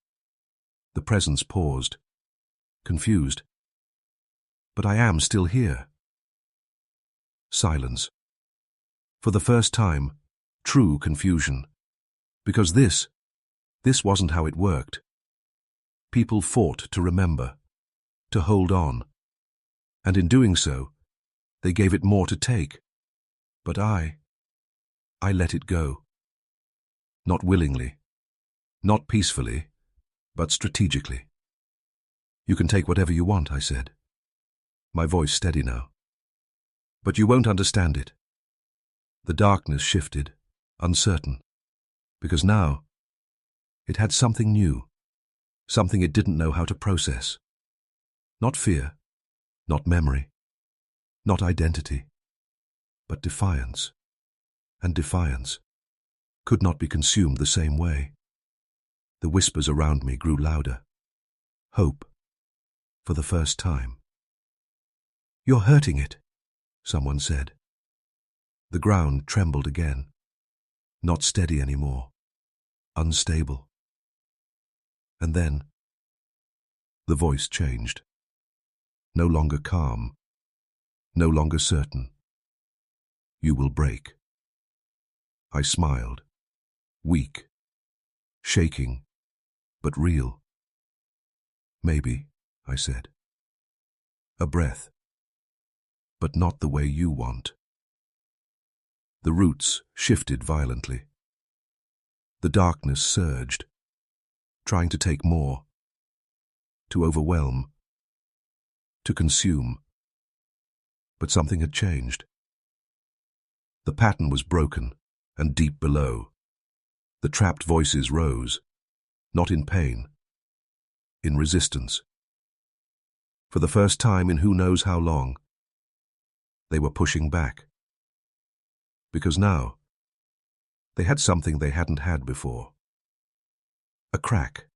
The presence paused, confused. But I am still here. Silence. For the first time, true confusion. Because this wasn't how it worked. People fought to remember, to hold on. And in doing so, they gave it more to take. But I let it go. Not willingly, not peacefully, but strategically. You can take whatever you want, I said. My voice steady now. But you won't understand it. The darkness shifted, uncertain, because now it had something new, something it didn't know how to process. Not fear, not memory, not identity, but defiance. And defiance could not be consumed the same way. The whispers around me grew louder. Hope, for the first time. You're hurting it, someone said. The ground trembled again. Not steady anymore. Unstable. And then the voice changed. No longer calm. No longer certain. You will break. I smiled. Weak. Shaking. But real. Maybe, I said. A breath. But not the way you want. The roots shifted violently. The darkness surged, trying to take more, to overwhelm, to consume. But something had changed. The pattern was broken, and deep below, the trapped voices rose, not in pain, in resistance. For the first time in who knows how long, they were pushing back. Because now, they had something they hadn't had before. A crack.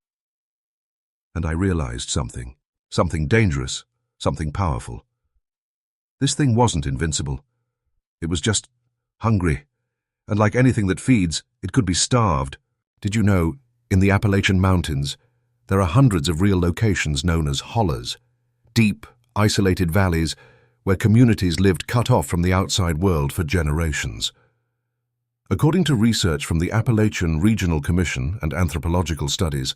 And I realized something dangerous, something powerful. This thing wasn't invincible. It was just hungry. And like anything that feeds, it could be starved. Did you know, in the Appalachian Mountains, there are hundreds of real locations known as hollers, deep, isolated valleys where communities lived cut off from the outside world for generations. According to research from the Appalachian Regional Commission and anthropological studies,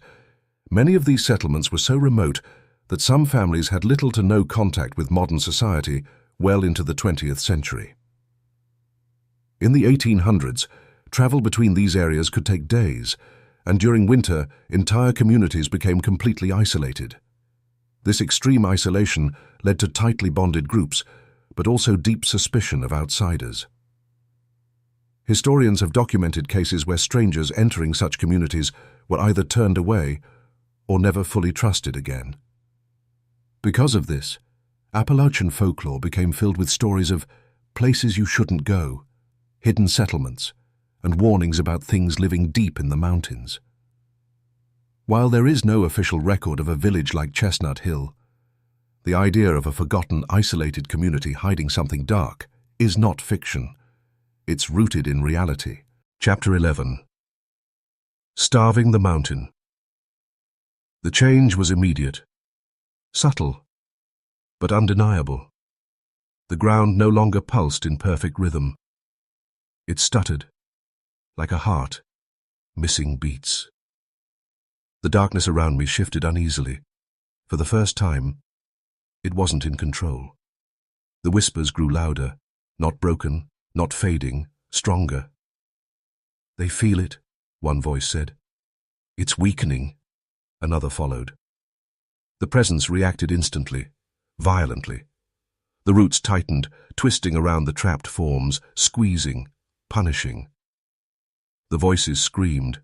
many of these settlements were so remote that some families had little to no contact with modern society well into the 20th century. In the 1800s, travel between these areas could take days, and during winter, entire communities became completely isolated. This extreme isolation led to tightly bonded groups, but also deep suspicion of outsiders. Historians have documented cases where strangers entering such communities were either turned away or never fully trusted again. Because of this, Appalachian folklore became filled with stories of places you shouldn't go, hidden settlements, and warnings about things living deep in the mountains. While there is no official record of a village like Chestnut Hill, the idea of a forgotten, isolated community hiding something dark is not fiction. It's rooted in reality. Chapter 11. Starving the Mountain. The change was immediate, subtle, but undeniable. The ground no longer pulsed in perfect rhythm. It stuttered, like a heart, missing beats. The darkness around me shifted uneasily. For the first time, it wasn't in control. The whispers grew louder, not broken, not fading, stronger. "They feel it," one voice said. "It's weakening," another followed. The presence reacted instantly, violently. The roots tightened, twisting around the trapped forms, squeezing, punishing. The voices screamed,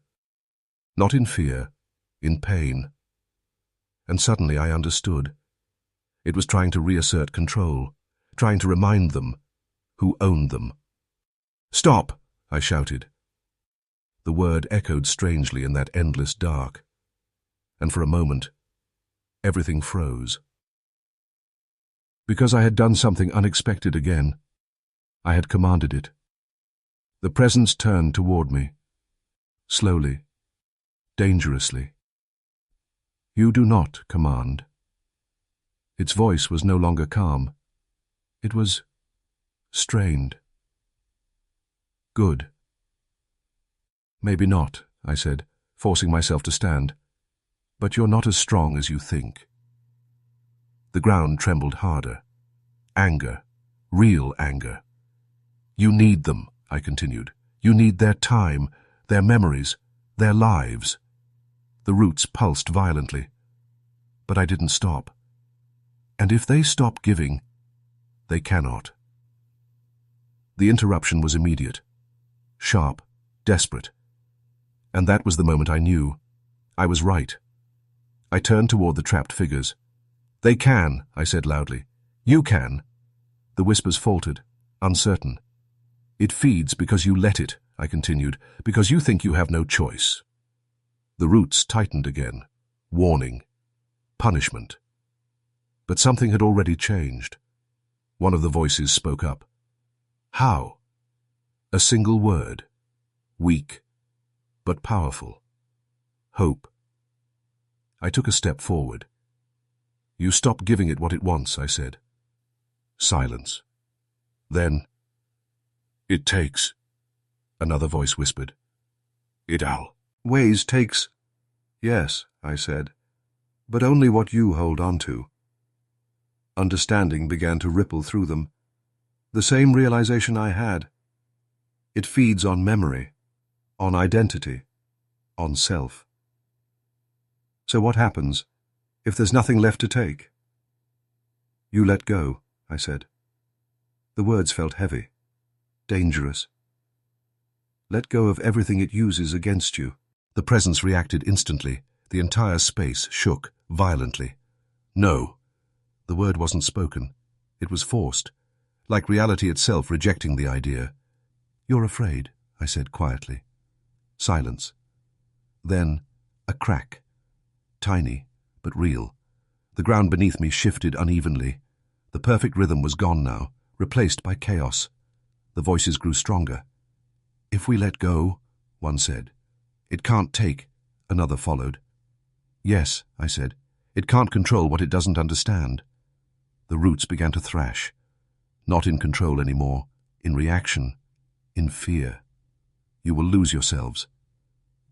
not in fear, in pain. And suddenly I understood. It was trying to reassert control, trying to remind them who owned them. "Stop!" I shouted. The word echoed strangely in that endless dark, and for a moment, everything froze. Because I had done something unexpected again, I had commanded it. The presence turned toward me, slowly, dangerously. "You do not command." Its voice was no longer calm. It was strained. "Good." "Maybe not," I said, forcing myself to stand. "But you're not as strong as you think." The ground trembled harder. Anger, real anger. "You need them," I continued. "You need their time, their memories, their lives." The roots pulsed violently. But I didn't stop. And if they stop giving, they cannot. The interruption was immediate, sharp, desperate. And that was the moment I knew. I was right. I turned toward the trapped figures. "They can," I said loudly. "You can." The whispers faltered, uncertain. "It feeds because you let it," I continued, "because you think you have no choice." The roots tightened again. Warning. Punishment. But something had already changed. One of the voices spoke up. "How?" A single word. Weak, but powerful. Hope. I took a step forward. "You stop giving it what it wants," I said. Silence. Then, "It takes," another voice whispered. "It always takes." "Yes," I said, "but only what you hold on to." Understanding began to ripple through them. The same realization I had. It feeds on memory, on identity, on self. "So what happens if there's nothing left to take?" "You let go," I said. The words felt heavy, dangerous. "Let go of everything it uses against you." The presence reacted instantly. The entire space shook violently. "No." The word wasn't spoken. It was forced, like reality itself rejecting the idea. "You're afraid," I said quietly. Silence. Then, a crack. Tiny, but real. The ground beneath me shifted unevenly. The perfect rhythm was gone now, replaced by chaos. The voices grew stronger. "If we let go," one said. "It can't take," another followed. "Yes," I said. "It can't control what it doesn't understand." The roots began to thrash. Not in control anymore, in reaction, in fear. "You will lose yourselves."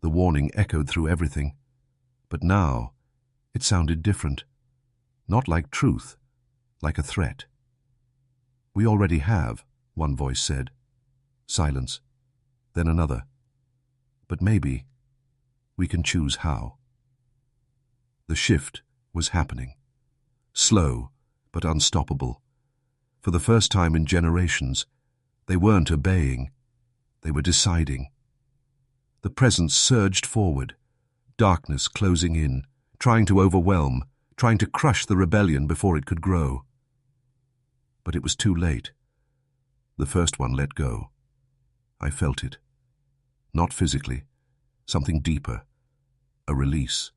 The warning echoed through everything. But now, it sounded different. Not like truth, like a threat. "We already have," one voice said. Silence. Then another. "But maybe we can choose how." The shift was happening. Slow, but unstoppable. For the first time in generations, they weren't obeying. They were deciding. The presence surged forward, darkness closing in, trying to overwhelm, trying to crush the rebellion before it could grow. But it was too late. The first one let go. I felt it. Not physically, something deeper, a release.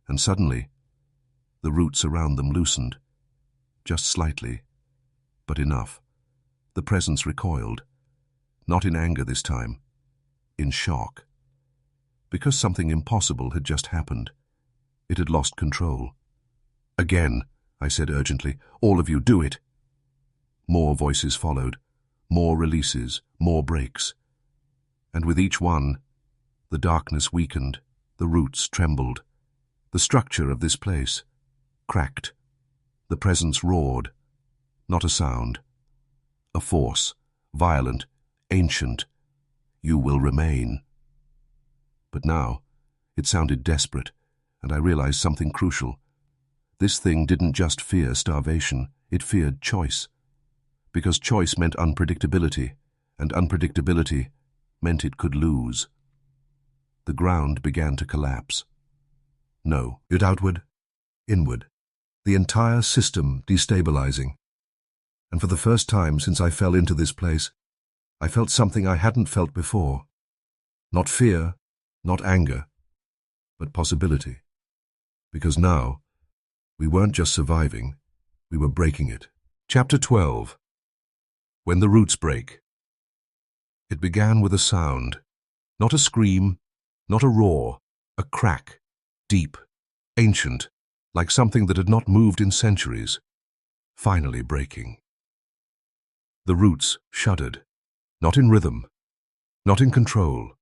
And suddenly, the roots around them loosened, just slightly, but enough. The presence recoiled, not in anger this time, in shock. Because something impossible had just happened. It had lost control. "Again," I said urgently, "all of you, do it." More voices followed, more releases, more breaks. And with each one, the darkness weakened, the roots trembled. The structure of this place cracked. The presence roared, not a sound. A force, violent, ancient. "You will remain." But now, it sounded desperate, and I realized something crucial. This thing didn't just fear starvation, it feared choice. Because choice meant unpredictability, and unpredictability meant it could lose. The ground began to collapse. No, it outward, inward. The entire system destabilizing. And for the first time since I fell into this place, I felt something I hadn't felt before. Not fear, not anger, but possibility. Because now, we weren't just surviving, we were breaking it. Chapter 12. When the roots break. It began with a sound. Not a scream, not a roar, a crack, deep, ancient, like something that had not moved in centuries, finally breaking. The roots shuddered, not in rhythm, not in control,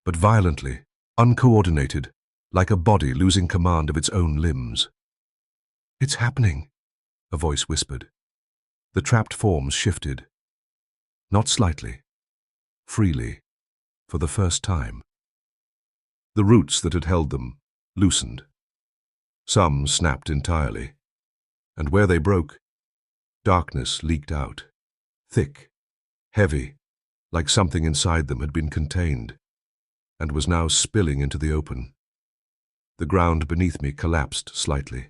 but violently, uncoordinated, like a body losing command of its own limbs. "It's happening," a voice whispered. The trapped forms shifted. Not slightly, freely, for the first time. The roots that had held them loosened. Some snapped entirely, and where they broke, darkness leaked out, thick, heavy, like something inside them had been contained, and was now spilling into the open. The ground beneath me collapsed slightly.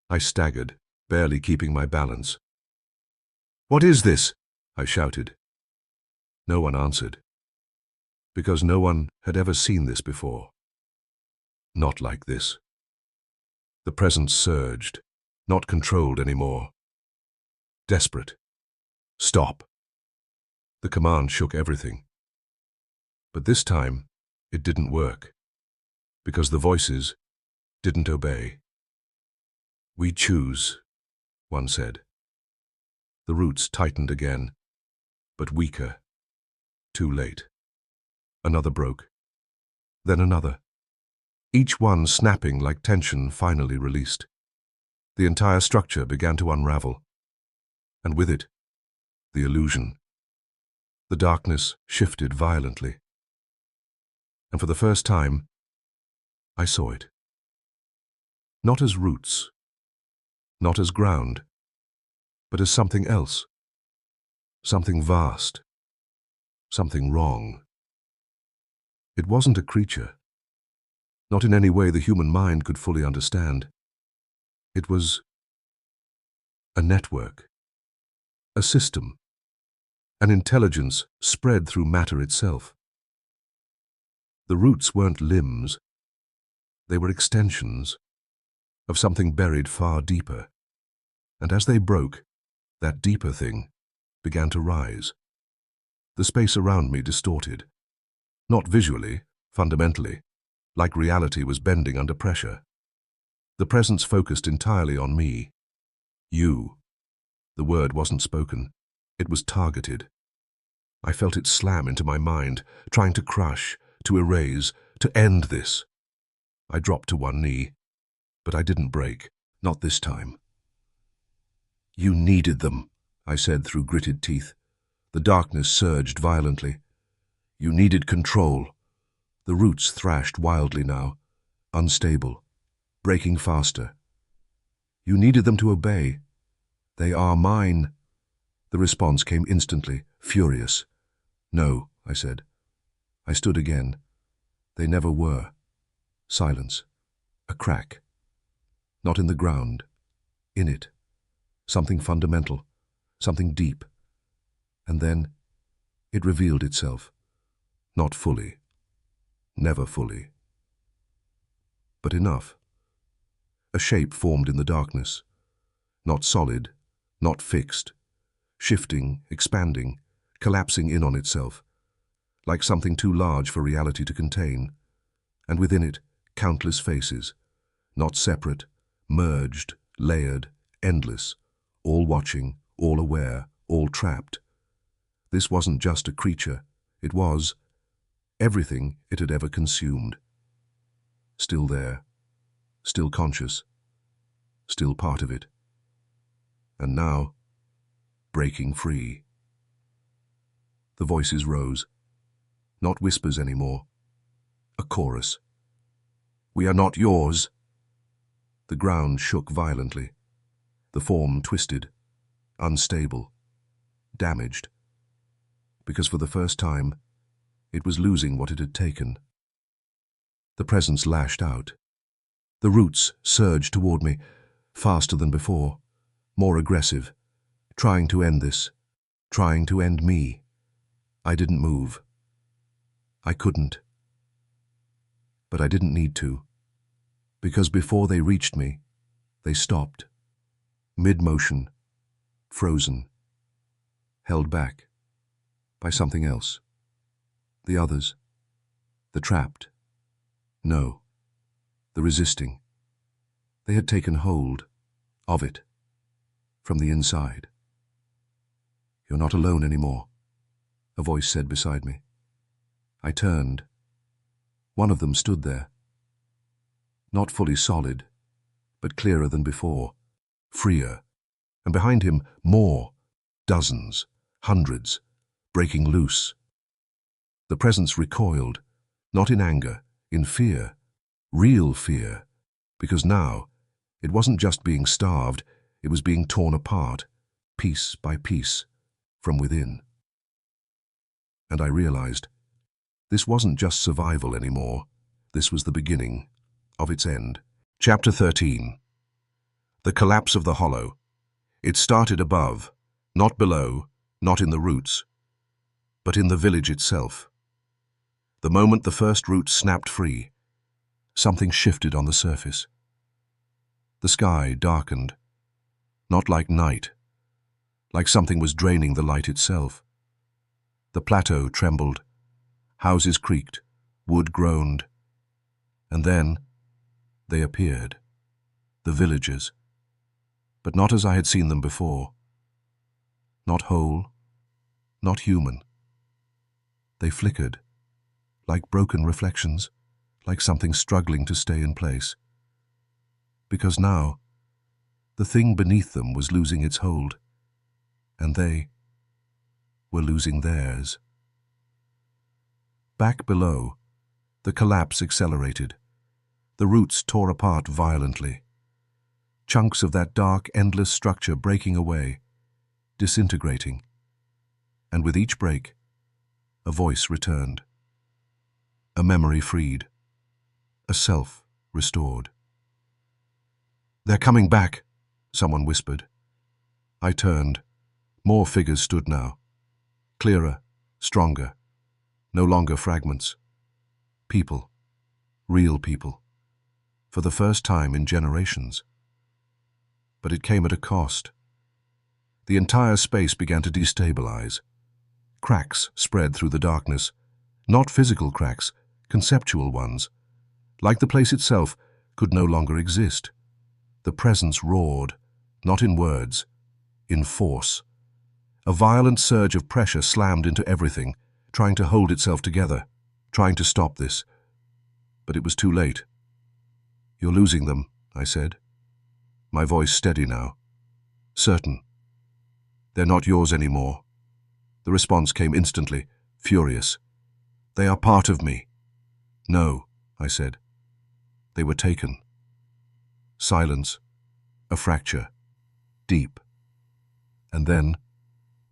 I staggered, barely keeping my balance. "What is this?" I shouted. No one answered, because no one had ever seen this before. Not like this. The presence surged, not controlled anymore. Desperate. "Stop." The command shook everything. But this time, it didn't work, because the voices didn't obey. "We choose," one said. The roots tightened again, but weaker. Too late. Another broke. Then another. Each one snapping like tension finally released. The entire structure began to unravel. And with it, the illusion. The darkness shifted violently. And for the first time, I saw it. Not as roots, not as ground, but as something else. Something vast. Something wrong. It wasn't a creature. Not in any way the human mind could fully understand. It was a network, a system, an intelligence spread through matter itself. The roots weren't limbs. They were extensions of something buried far deeper. And as they broke, that deeper thing began to rise. The space around me distorted. Not visually, fundamentally, like reality was bending under pressure. The presence focused entirely on me. You. The word wasn't spoken. It was targeted. I felt it slam into my mind, trying to crush, to erase, to end this. I dropped to one knee, but I didn't break, not this time. "You needed them," I said through gritted teeth. The darkness surged violently. "You needed control." The roots thrashed wildly now, unstable, breaking faster. "You needed them to obey." "They are mine." The response came instantly, furious. No, I said. I stood again. They never were. Silence. A crack. Not in the ground. In it. Something fundamental. Something deep. And then it revealed itself. Not fully. Never fully. But enough. A shape formed in the darkness. Not solid. Not fixed. Shifting, expanding, collapsing in on itself. Like something too large for reality to contain. And within it, countless faces. Not separate, merged, layered, endless. All watching, all aware, all trapped. This wasn't just a creature. It was everything it had ever consumed. Still there. Still conscious. Still part of it. And now, breaking free. The voices rose. Not whispers anymore. A chorus. We are not yours. The ground shook violently. The form twisted, unstable, damaged. Because for the first time, it was losing what it had taken. The presence lashed out. The roots surged toward me, faster than before, more aggressive, trying to end this, trying to end me. I didn't move. I couldn't. But I didn't need to, because before they reached me, they stopped. Mid-motion, frozen, held back by something else. The others, the trapped. No, the resisting. They had taken hold of it from the inside. You're not alone anymore, a voice said beside me. I turned. One of them stood there. Not fully solid, but clearer than before, freer, and behind him more, dozens, hundreds, breaking loose. The presence recoiled, not in anger, in fear, real fear, because now it wasn't just being starved, it was being torn apart, piece by piece, from within. And I realized, this wasn't just survival anymore, this was the beginning of its end. Chapter 13. The collapse of the hollow. It started above, not below, not in the roots, but in the village itself. The moment the first root snapped free, something shifted on the surface. The sky darkened, not like night, like something was draining the light itself. The plateau trembled, houses creaked, wood groaned, and then they appeared, the villagers, but not as I had seen them before. Not whole, not human. They flickered, like broken reflections, like something struggling to stay in place. Because now, the thing beneath them was losing its hold, and they were losing theirs. Back below, the collapse accelerated. The roots tore apart violently. Chunks of that dark, endless structure breaking away, disintegrating. And with each break, a voice returned. A memory freed. A self restored. They're coming back, someone whispered. I turned. More figures stood now. Clearer, stronger. No longer fragments. People. Real people. For the first time in generations. But it came at a cost. The entire space began to destabilize. Cracks spread through the darkness. Not physical cracks, conceptual ones. Like the place itself could no longer exist. The presence roared, not in words, in force. A violent surge of pressure slammed into everything, trying to hold itself together, trying to stop this. But it was too late. You're losing them, I said. My voice steady now. Certain. They're not yours anymore. The response came instantly, furious. They are part of me. No, I said. They were taken. Silence. A fracture. Deep. And then,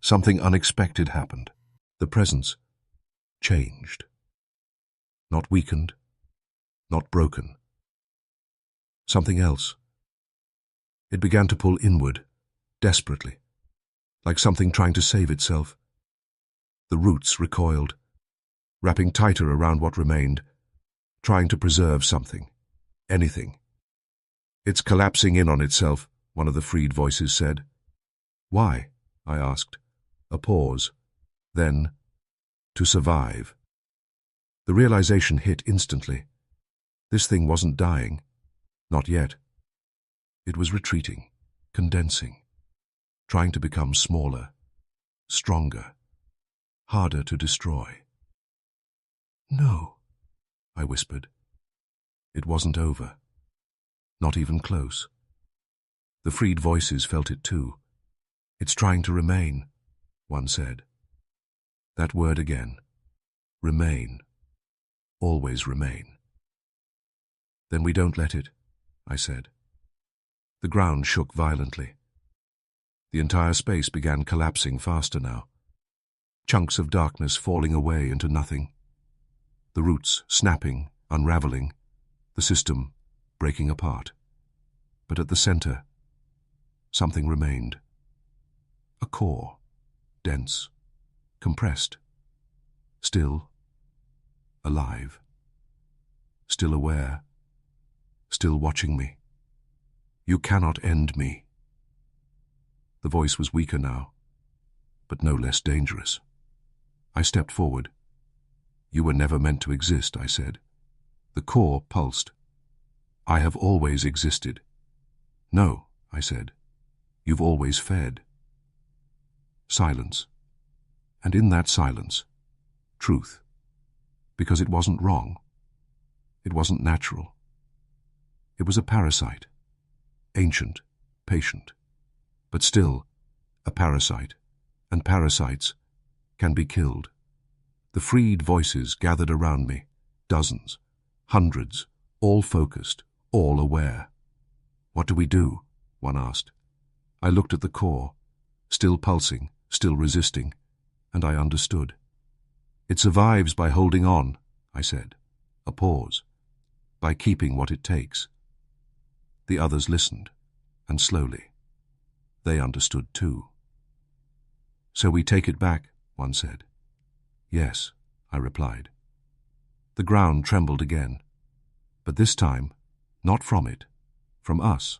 something unexpected happened. The presence, changed. Not weakened, not broken. Something else. It began to pull inward, desperately, like something trying to save itself. The roots recoiled, wrapping tighter around what remained, trying to preserve something, anything. "It's collapsing in on itself," one of the freed voices said. "Why?" I asked. A pause. Then, "To survive." The realization hit instantly. This thing wasn't dying. Not yet. It was retreating, condensing, trying to become smaller, stronger, harder to destroy. "No," I whispered. It wasn't over. Not even close. The freed voices felt it too. "It's trying to remain," one said. That word again. Remain. Always remain. "Then we don't let it," I said. The ground shook violently. The entire space began collapsing faster now. Chunks of darkness falling away into nothing. The roots snapping, unraveling. The system breaking apart. But at the center, something remained. A core, dense, compressed, still, alive, still aware, still watching me. "You cannot end me." The voice was weaker now, but no less dangerous. I stepped forward. "You were never meant to exist," I said. The core pulsed. "I have always existed." "No," I said. "You've always fed." Silence. And in that silence, truth. Because it wasn't wrong. It wasn't natural. It was a parasite. Ancient, patient, but still a parasite, and parasites can be killed. The freed voices gathered around me, dozens, hundreds, all focused, all aware. "What do we do?" one asked. I looked at the core, still pulsing, still resisting, and I understood. "It survives by holding on," I said. A pause. "By keeping what it takes." The others listened, and slowly. They understood too. "So we take it back," one said. "Yes," I replied. The ground trembled again, but this time, not from it, from us,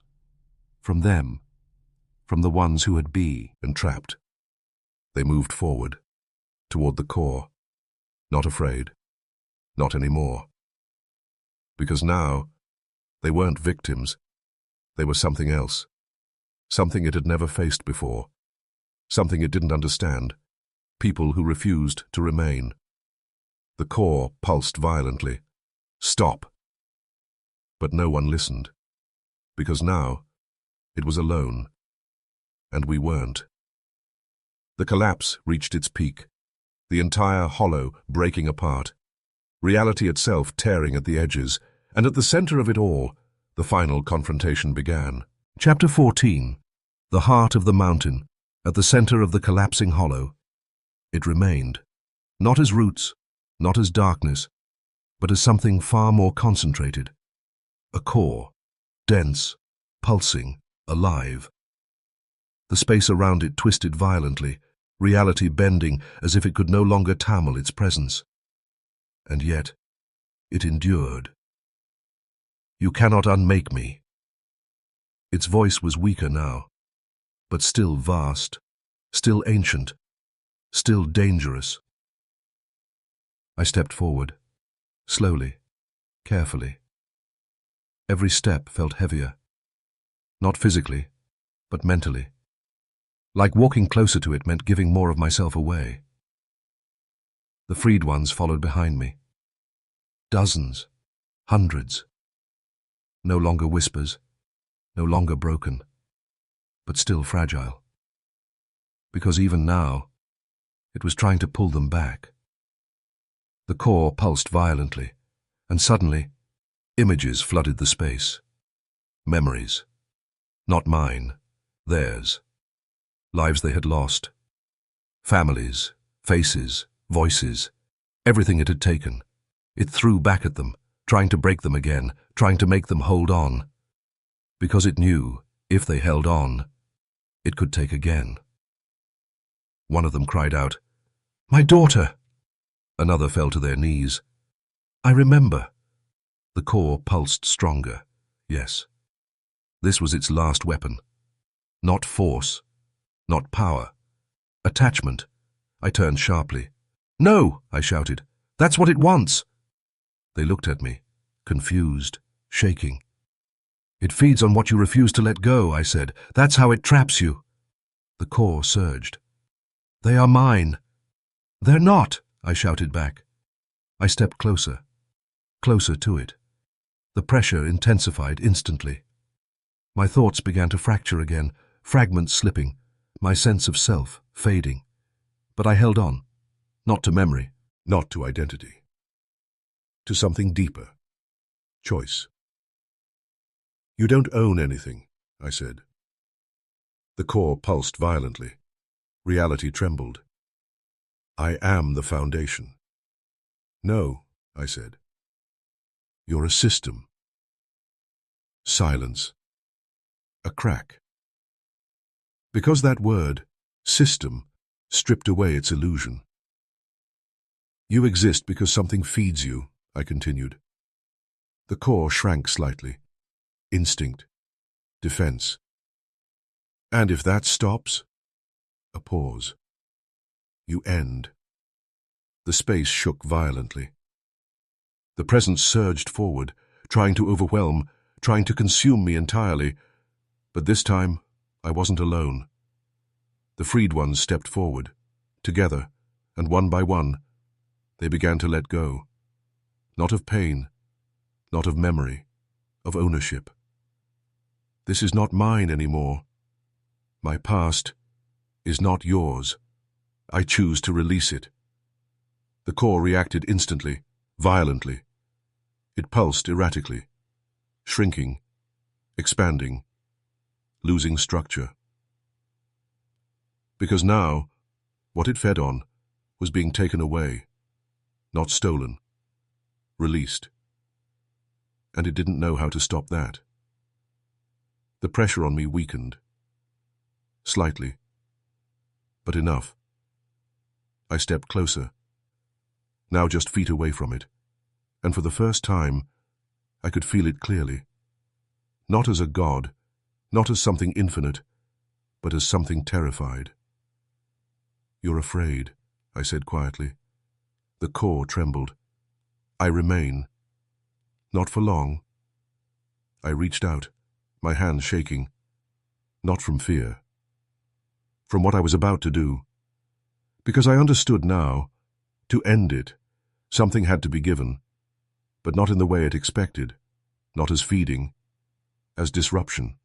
from them, from the ones who had been entrapped. They moved forward, toward the core, not afraid, not anymore. Because now, they weren't victims. They were something else. Something it had never faced before. Something it didn't understand. People who refused to remain. The core pulsed violently. "Stop!" But no one listened. Because now, it was alone. And we weren't. The collapse reached its peak. The entire hollow breaking apart. Reality itself tearing at the edges. And at the center of it all, the final confrontation began. Chapter 14. The heart of the mountain, at the center of the collapsing hollow. It remained. Not as roots, not as darkness, but as something far more concentrated. A core, dense, pulsing, alive. The space around it twisted violently, reality bending as if it could no longer tamel its presence. And yet, it endured. "You cannot unmake me." Its voice was weaker now, but still vast, still ancient, still dangerous. I stepped forward, slowly, carefully. Every step felt heavier, not physically, but mentally. Like walking closer to it meant giving more of myself away. The freed ones followed behind me. Dozens, hundreds. No longer whispers, no longer broken, but still fragile. Because even now, it was trying to pull them back. The core pulsed violently, and suddenly, images flooded the space. Memories. Not mine, theirs. Lives they had lost. Families, faces, voices, Everything it had taken. It threw back at them, trying to break them again, trying to make them hold on. Because it knew, if they held on, it could take again. One of them cried out, "My daughter!" Another fell to their knees. "I remember." The core pulsed stronger. Yes. This was its last weapon. Not force. Not power. Attachment. I turned sharply. "No!" I shouted. "That's what it wants!" They looked at me, confused, shaking. "It feeds on what you refuse to let go," I said. "That's how it traps you." The core surged. "They are mine." "They're not," I shouted back. I stepped closer, closer to it. The pressure intensified instantly. My thoughts began to fracture again, fragments slipping, my sense of self fading. But I held on, not to memory, not to identity, to something deeper. Choice. "You don't own anything," I said. The core pulsed violently. Reality trembled. "I am the foundation." "No," I said. "You're a system." Silence. A crack. Because that word, system, stripped away its illusion. "You exist because something feeds you," I continued. The core shrank slightly. Instinct. Defense. "And if that stops?" A pause. "You end." The space shook violently. The presence surged forward, trying to overwhelm, trying to consume me entirely. But this time, I wasn't alone. The freed ones stepped forward, together, and one by one, they began to let go. Not of pain, not of memory, of ownership. "This is not mine anymore. My past is not yours. I choose to release it." The core reacted instantly, violently. It pulsed erratically, shrinking, expanding, losing structure. Because now, what it fed on was being taken away, not stolen, released. And it didn't know how to stop that. The pressure on me weakened. Slightly. But enough. I stepped closer, now just feet away from it, and for the first time, I could feel it clearly. Not as a god, not as something infinite, but as something terrified. "You're afraid," I said quietly. The core trembled. "I remain. Not for long." I reached out, my hands shaking. Not from fear. From what I was about to do. Because I understood now, to end it, something had to be given, but not in the way it expected, not as feeding, as disruption.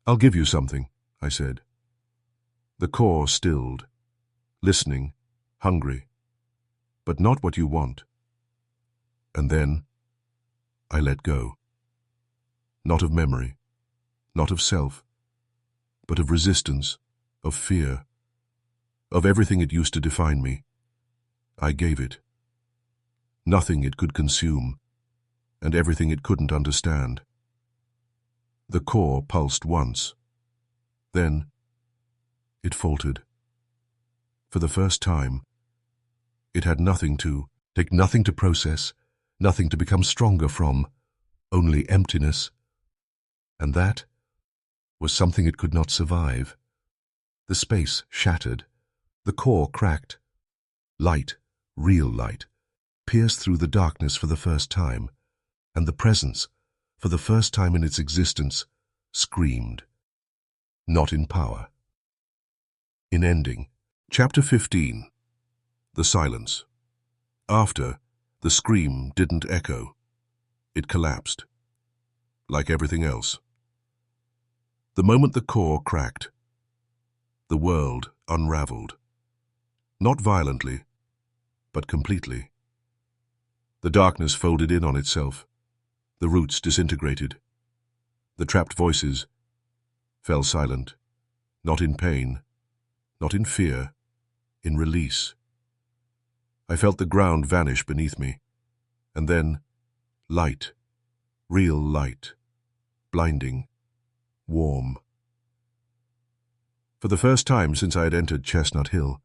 "I'll give you something," I said. The core stilled, listening, hungry, but not what you want. And then, I let go. Not of memory, not of self, but of resistance, of fear, of everything it used to define me. I gave it. Nothing it could consume, and everything it couldn't understand. The core pulsed once. Then, it faltered. For the first time, it had nothing to take, nothing to process, nothing to become stronger from, only emptiness. And that was something it could not survive. The space shattered, the core cracked. Light, real light, pierced through the darkness for the first time, and the presence, for the first time in its existence, screamed. Not in power. In ending. Chapter 15. The silence. After, the scream didn't echo. It collapsed. Like everything else. The moment the core cracked, the world unraveled. Not violently, but completely. The darkness folded in on itself. The roots disintegrated. The trapped voices fell silent, not in pain, not in fear, in release. I felt the ground vanish beneath me, and then light, real light, blinding, warm. For the first time since I had entered Chestnut Hill,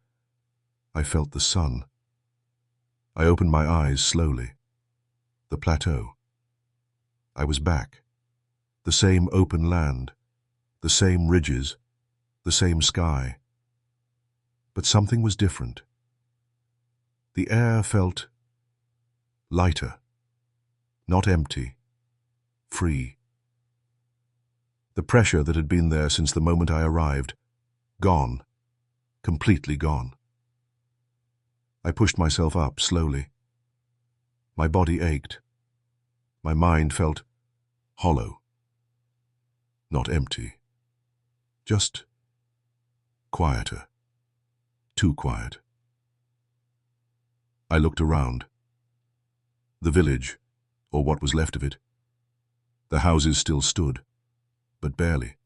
I felt the sun. I opened my eyes slowly. The plateau. I was back. The same open land, the same ridges, the same sky. But something was different. The air felt lighter, not empty, free. The pressure that had been there since the moment I arrived, gone, completely gone. I pushed myself up slowly. My body ached. My mind felt hollow. Not empty. Just quieter. Too quiet. I looked around. The village, or what was left of it. The houses still stood, but barely.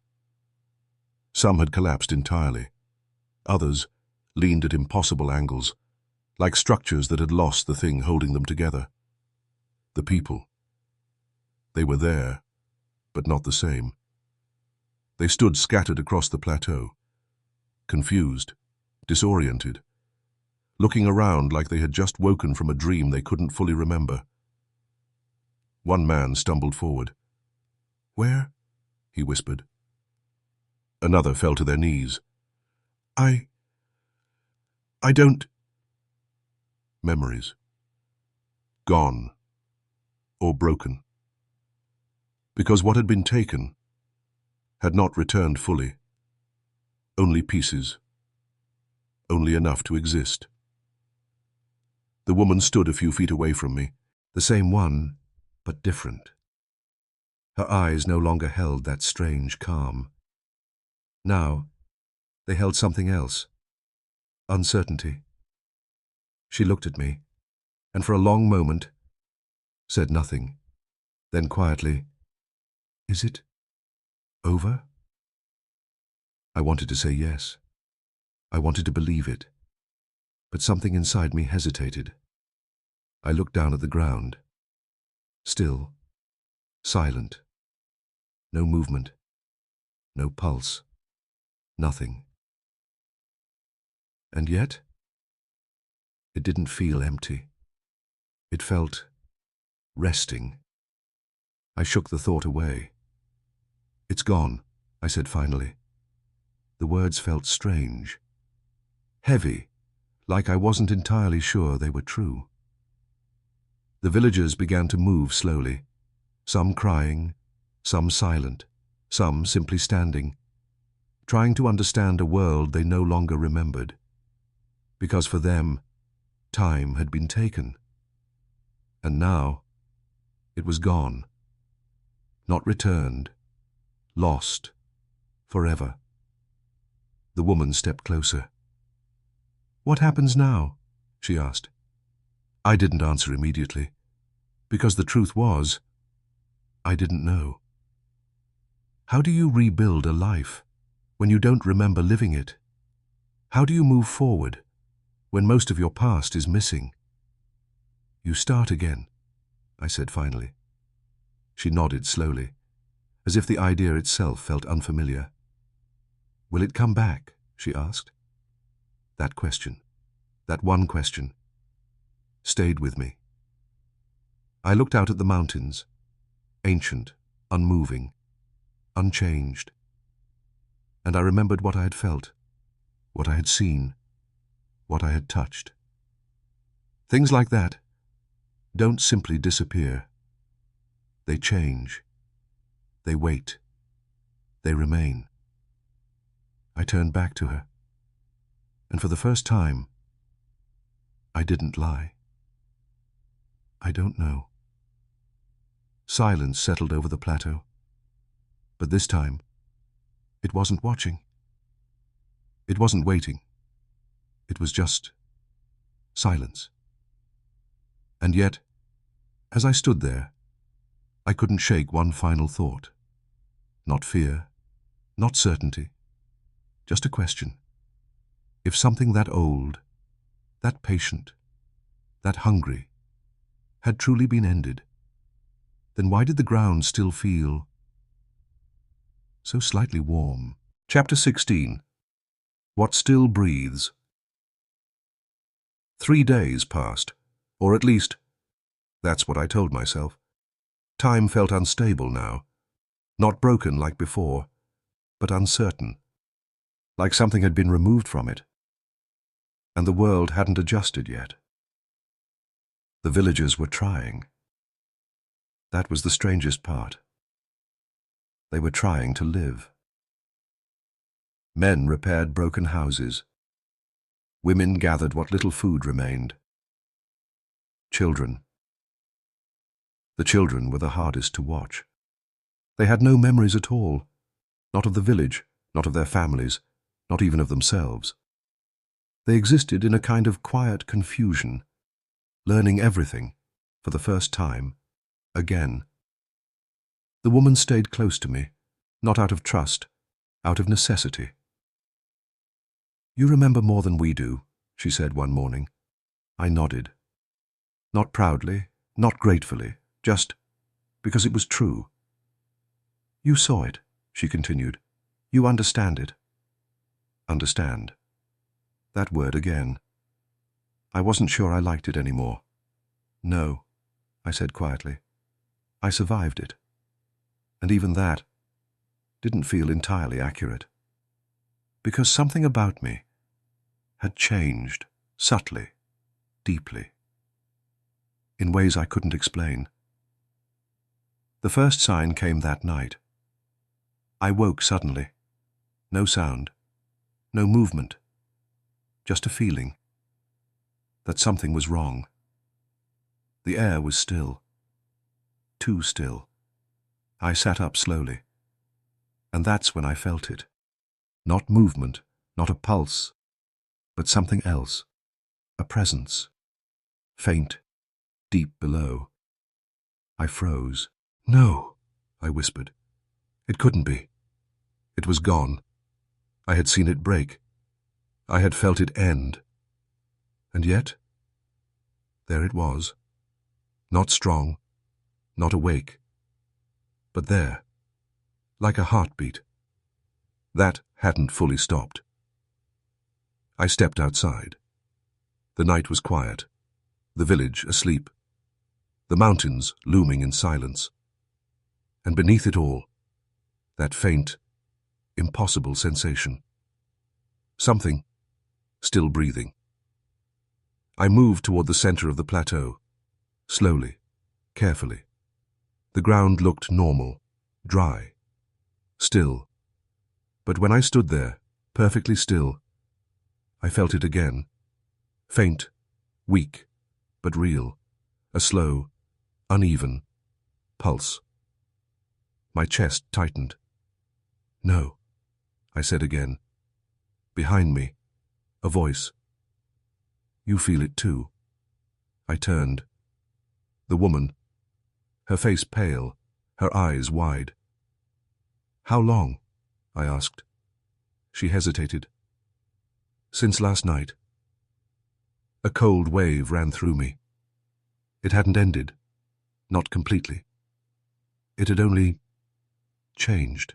Some had collapsed entirely. Others leaned at impossible angles, like structures that had lost the thing holding them together. The people. They were there, but not the same. They stood scattered across the plateau, confused, disoriented, looking around like they had just woken from a dream they couldn't fully remember. One man stumbled forward. "Where?" he whispered. Another fell to their knees. I don't... Memories. Gone. Or broken. Because what had been taken had not returned fully. Only pieces. Only enough to exist. The woman stood a few feet away from me, the same one, but different. Her eyes no longer held that strange calm. Now, they held something else. Uncertainty. She looked at me, and for a long moment said nothing. Then quietly, "Is it over?" I wanted to say yes. I wanted to believe it. But something inside me hesitated. I looked down at the ground. Still. Silent. No movement. No pulse. Nothing. And yet, it didn't feel empty. It felt resting. I shook the thought away. "It's gone," I said finally. The words felt strange. Heavy, like I wasn't entirely sure they were true. The villagers began to move slowly, some crying, some silent, some simply standing, trying to understand a world they no longer remembered. Because for them, time had been taken. And now, it was gone. Not returned. Lost. Forever. The woman stepped closer. "What happens now?" she asked. I didn't answer immediately, because the truth was, I didn't know. How do you rebuild a life when you don't remember living it? How do you move forward when most of your past is missing? "You start again," I said finally. She nodded slowly, as if the idea itself felt unfamiliar. "Will it come back?" she asked. That question, that one question, stayed with me. I looked out at the mountains, ancient, unmoving, unchanged. And I remembered what I had felt, what I had seen, what I had touched. Things like that don't simply disappear. They change. They wait. They remain. I turned back to her, and for the first time, I didn't lie. "I don't know." Silence settled over the plateau, but this time, it wasn't watching. It wasn't waiting. It was just silence. And yet, as I stood there, I couldn't shake one final thought. Not fear, not certainty, just a question. If something that old, that patient, that hungry, had truly been ended, then why did the ground still feel so slightly warm? Chapter 16. What Still Breathes. 3 days passed, or at least, that's what I told myself. Time felt unstable now, not broken like before, but uncertain, like something had been removed from it, and the world hadn't adjusted yet. The villagers were trying. That was the strangest part. They were trying to live. Men repaired broken houses. Women gathered what little food remained. Children. The children were the hardest to watch. They had no memories at all, not of the village, not of their families, not even of themselves. They existed in a kind of quiet confusion, learning everything, for the first time, again. The woman stayed close to me, not out of trust, out of necessity. "You remember more than we do," she said one morning. I nodded. Not proudly, not gratefully, just because it was true. "You saw it," she continued. "You understand it." Understand. That word again. I wasn't sure I liked it anymore. "No," I said quietly. "I survived it." And even that didn't feel entirely accurate. Because something about me had changed, subtly, deeply, in ways I couldn't explain. The first sign came that night. I woke suddenly. No sound, no movement, just a feeling that something was wrong. The air was still, too still. I sat up slowly, and that's when I felt it. Not movement, not a pulse, but something else, a presence, faint, deep below. I froze. "No," I whispered. It couldn't be. It was gone. I had seen it break. I had felt it end. And yet, there it was. Not strong, not awake, but there, like a heartbeat. That hadn't fully stopped. I stepped outside. The night was quiet, the village asleep, the mountains looming in silence. And beneath it all, that faint, impossible sensation. Something still breathing. I moved toward the center of the plateau, slowly, carefully. The ground looked normal, dry, still. But when I stood there, perfectly still, I felt it again. Faint, weak, but real. A slow, uneven pulse. My chest tightened. "No," I said again. Behind me, a voice. "You feel it too." I turned. The woman, her face pale, her eyes wide. "How long?" I asked. She hesitated. "Since last night." A cold wave ran through me. It hadn't ended, not completely. It had only changed.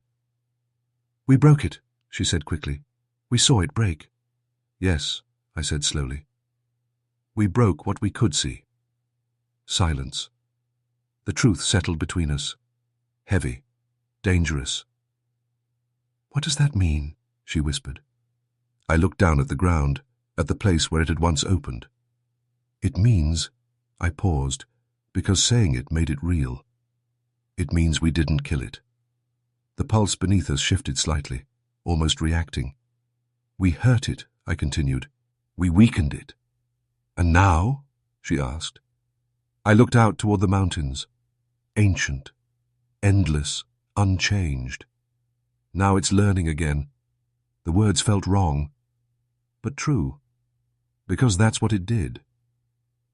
"We broke it," she said quickly. "We saw it break." "Yes," I said slowly. "We broke what we could see." Silence. The truth settled between us. Heavy, dangerous. "What does that mean?" she whispered. I looked down at the ground, at the place where it had once opened. "It means," I paused, because saying it made it real. "It means we didn't kill it." The pulse beneath us shifted slightly, almost reacting. "We hurt it," I continued. "We weakened it." "And now?" she asked. I looked out toward the mountains. Ancient, endless, unchanged. Now it's learning again. The words felt wrong, but true, because that's what it did.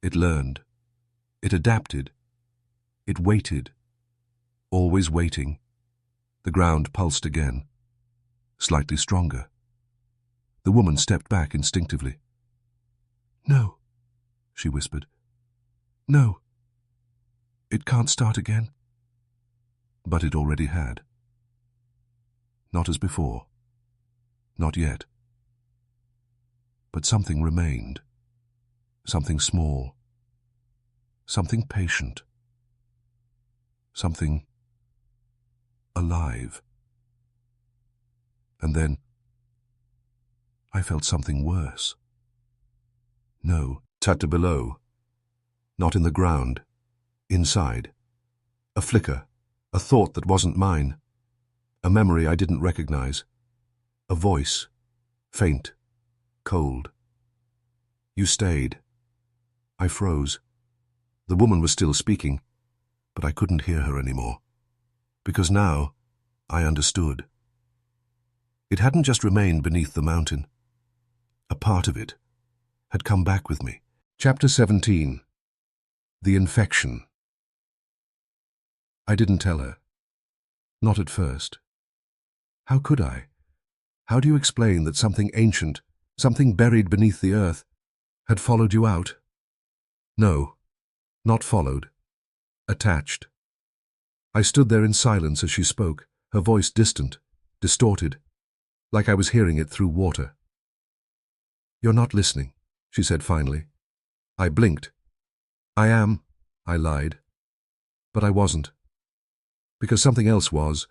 It learned. It adapted. It waited. Always waiting. The ground pulsed again, slightly stronger. The woman stepped back instinctively. "No," she whispered. No, it can't start again. But it already had. Not as before. Not yet. But something remained. Something small. Something patient. Something alive. And then I felt something worse. No, tucked below. Not in the ground. Inside. A flicker. A thought that wasn't mine. A memory I didn't recognize. A voice. Faint. Cold. You stayed. I froze. The woman was still speaking, but I couldn't hear her anymore. Because now I understood. It hadn't just remained beneath the mountain. A part of it had come back with me. Chapter 17. The Infection. I didn't tell her. Not at first. How could I? How do you explain that something ancient, something buried beneath the earth, had followed you out? No, not followed. Attached. I stood there in silence as she spoke, her voice distant, distorted, like I was hearing it through water. You're not listening, she said finally. I blinked. I am, I lied. But I wasn't. Because something else was,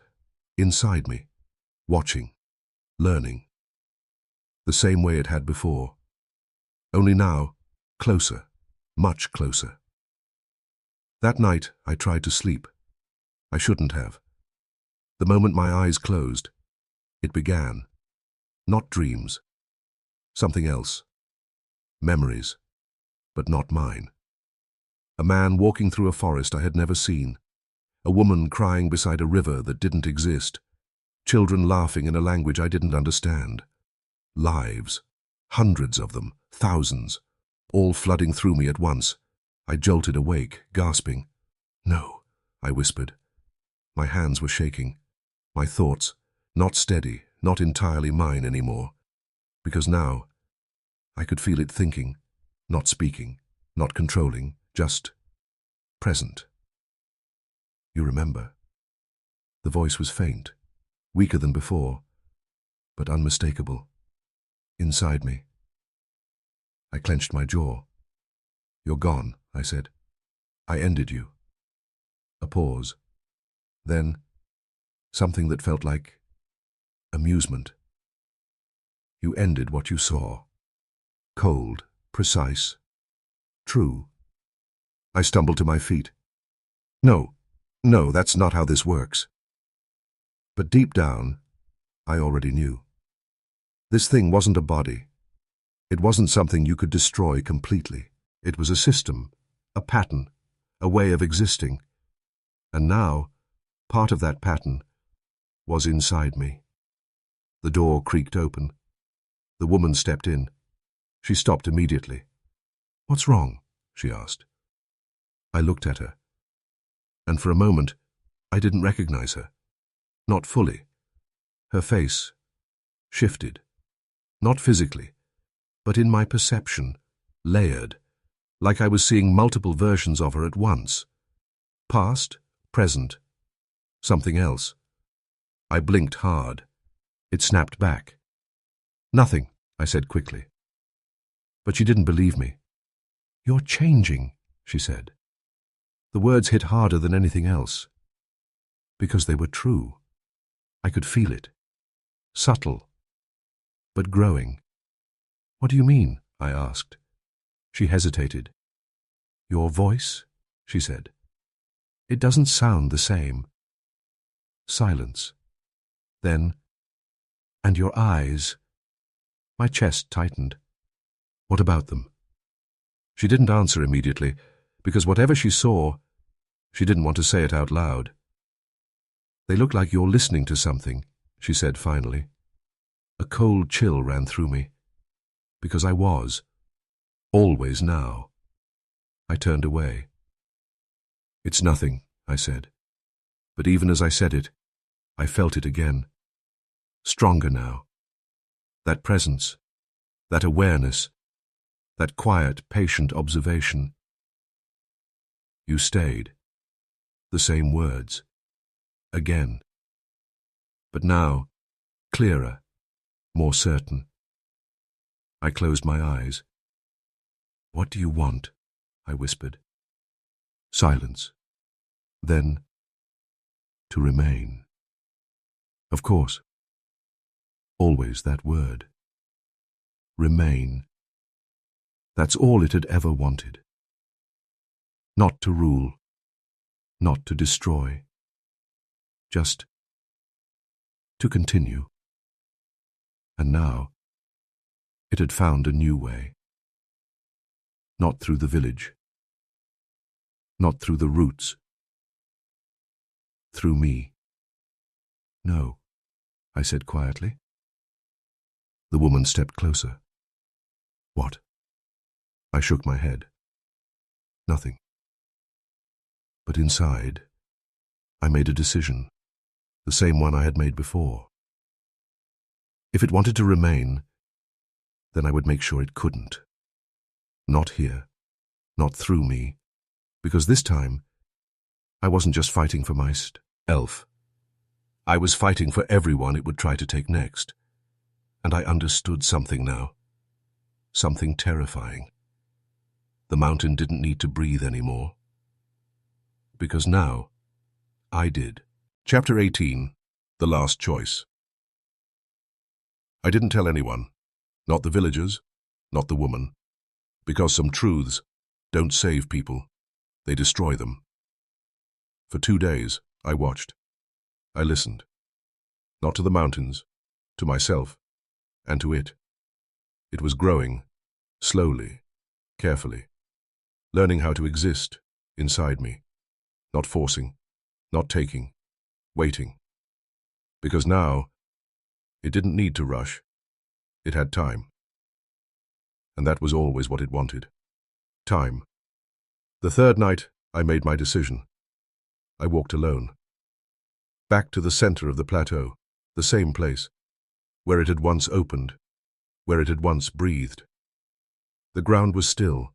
inside me, watching, learning. The same way it had before. Only now, closer, much closer. That night, I tried to sleep. I shouldn't have. The moment my eyes closed, it began. Not dreams. Something else. Memories. But not mine. A man walking through a forest I had never seen. A woman crying beside a river that didn't exist. Children laughing in a language I didn't understand. Lives. Hundreds of them. Thousands. All flooding through me at once. I jolted awake, gasping. No, I whispered. My hands were shaking. My thoughts, not steady, not entirely mine anymore. Because now, I could feel it thinking, not speaking, not controlling, just present. You remember? The voice was faint, weaker than before, but unmistakable. Inside me. I clenched my jaw. You're gone, I said. I ended you. A pause. Then, something that felt like amusement. You ended what you saw. Cold, precise, true. I stumbled to my feet. No, that's not how this works. But deep down, I already knew. This thing wasn't a body. It wasn't something you could destroy completely. It was a system, a pattern, a way of existing. And now, part of that pattern was inside me. The door creaked open. The woman stepped in. She stopped immediately. What's wrong? She asked. I looked at her. And for a moment, I didn't recognize her. Not fully. Her face shifted. Not physically, but in my perception, layered, like I was seeing multiple versions of her at once. Past, present, something else. I blinked hard. It snapped back. Nothing, I said quickly. But she didn't believe me. You're changing, she said. The words hit harder than anything else. Because they were true. I could feel it. Subtle, but growing. What do you mean? I asked. She hesitated. Your voice? She said. It doesn't sound the same. Silence. Then, and your eyes. My chest tightened. What about them? She didn't answer immediately, because whatever she saw, she didn't want to say it out loud. They look like you're listening to something, she said finally. A cold chill ran through me. Because I was. Always now. I turned away. It's nothing, I said. But even as I said it, I felt it again. Stronger now. That presence, that awareness, that quiet, patient observation. You stayed. The same words. Again. But now, clearer, more certain. I closed my eyes. What do you want? I whispered. Silence. Then, to remain. Of course. Always that word. Remain. That's all it had ever wanted. Not to rule. Not to destroy. Just to continue. And now, it had found a new way. Not through the village. Not through the roots. Through me. No, I said quietly. The woman stepped closer. What? I shook my head. Nothing. But inside, I made a decision, the same one I had made before. If it wanted to remain, then I would make sure it couldn't. Not here, not through me, because this time, I wasn't just fighting for my elf. I was fighting for everyone it would try to take next. And I understood something now. Something terrifying. The mountain didn't need to breathe anymore. Because now, I did. Chapter 18, The Last Choice. I didn't tell anyone, not the villagers, not the woman, because some truths don't save people, they destroy them. For 2 days, I watched. I listened. Not to the mountains, to myself, and to it. It was growing, slowly, carefully, learning how to exist inside me, not forcing, not taking, waiting. Because now, it didn't need to rush. It had time. And that was always what it wanted. Time. The third night, I made my decision. I walked alone. Back to the center of the plateau, the same place, where it had once opened, where it had once breathed. The ground was still,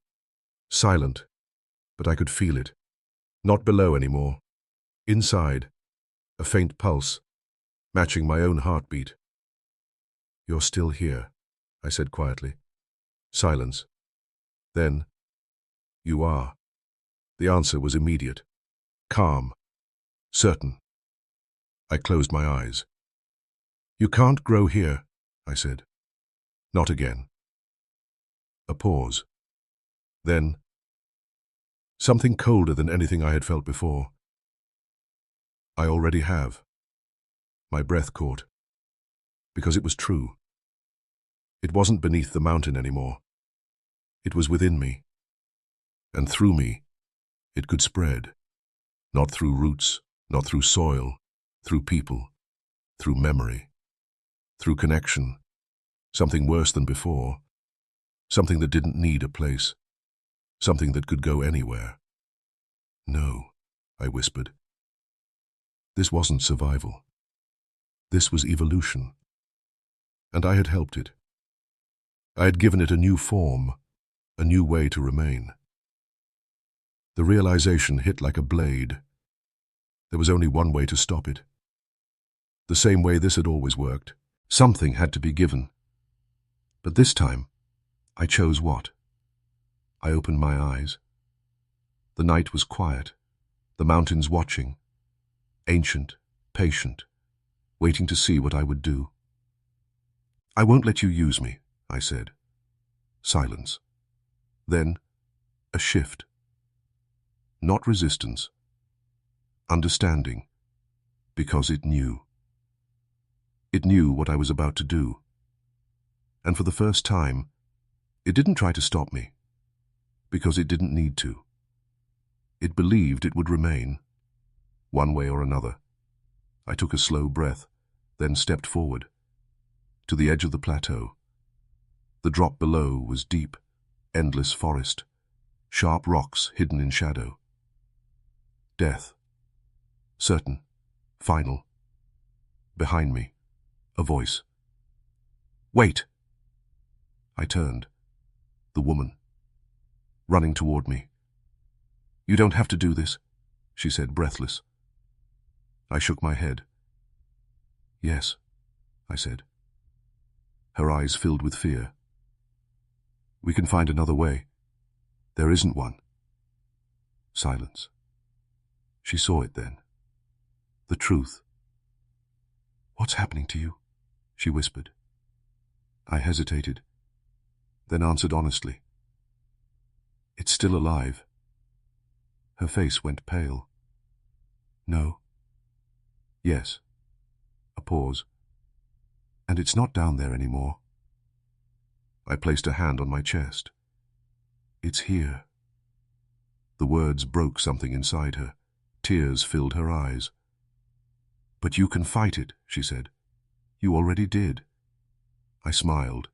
silent, but I could feel it. Not below anymore. Inside, a faint pulse, matching my own heartbeat. You're still here, I said quietly. Silence. Then, you are. The answer was immediate, calm, certain. I closed my eyes. You can't grow here, I said. Not again. A pause. Then, something colder than anything I had felt before. I already have. My breath caught. Because it was true. It wasn't beneath the mountain anymore. It was within me. And through me, it could spread. Not through roots, not through soil, through people, through memory, through connection, something worse than before, something that didn't need a place, something that could go anywhere. No, I whispered. This wasn't survival. This was evolution. And I had helped it. I had given it a new form, a new way to remain. The realization hit like a blade. There was only one way to stop it. The same way this had always worked. Something had to be given. But this time, I chose what? I opened my eyes. The night was quiet, the mountains watching, ancient, patient, waiting to see what I would do. I won't let you use me, I said. Silence. Then, a shift. Not resistance. Understanding. Because it knew. It knew what I was about to do. And for the first time, it didn't try to stop me. Because it didn't need to. It believed it would remain. One way or another. I took a slow breath, then stepped forward. To the edge of the plateau. The drop below was deep, endless forest. Sharp rocks hidden in shadow. Death. Certain. Final. Behind me, a voice. Wait! I turned. The woman. Running toward me. "You don't have to do this," she said, breathless. I shook my head. "Yes," I said. Her eyes filled with fear. "We can find another way. There isn't one." Silence. She saw it then. The truth. "What's happening to you?" she whispered. I hesitated, then answered honestly. "It's still alive." Her face went pale. "No." "Yes." A pause. "And it's not down there anymore." I placed a hand on my chest. "It's here." The words broke something inside her. Tears filled her eyes. "But you can fight it," she said. "You already did." I smiled.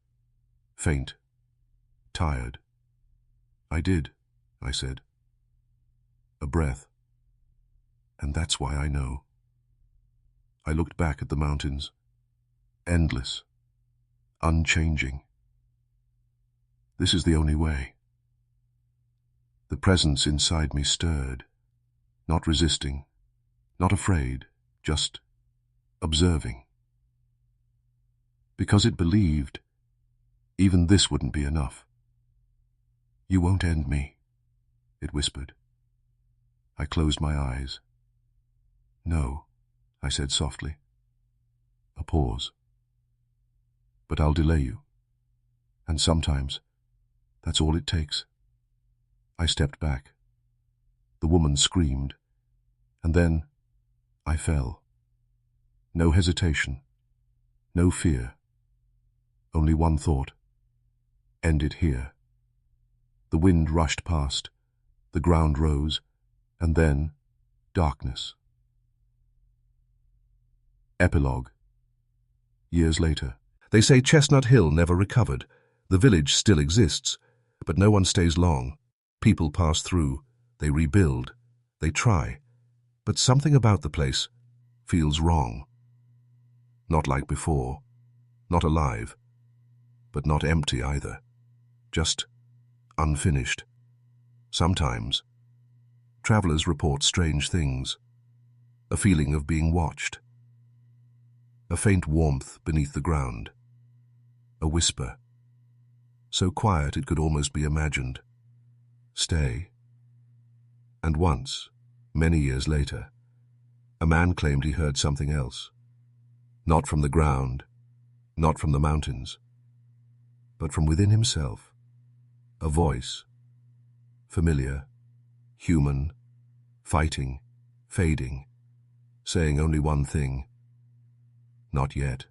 Faint. Tired. "I did," I said. A breath. "And that's why I know." I looked back at the mountains. Endless. Unchanging. This is the only way. The presence inside me stirred. Not resisting. Not afraid. Just observing. Because it believed, even this wouldn't be enough. "You won't end me," it whispered. I closed my eyes. "No," I said softly. A pause. "But I'll delay you. And sometimes, that's all it takes." I stepped back. The woman screamed. And then, I fell. No hesitation. No fear. Only one thought. End it here. The wind rushed past. The ground rose. And then, darkness. Epilogue. Years later. They say Chestnut Hill never recovered. The village still exists, but no one stays long. People pass through. They rebuild. They try. But something about the place feels wrong. Not like before. Not alive. But not empty either. Just unfinished. Sometimes, travelers report strange things. A feeling of being watched. A faint warmth beneath the ground. A whisper. So quiet it could almost be imagined. Stay. And once, many years later, a man claimed he heard something else. Not from the ground, not from the mountains, but from within himself. A voice. Familiar, human, fighting, fading, saying only one thing. Not yet.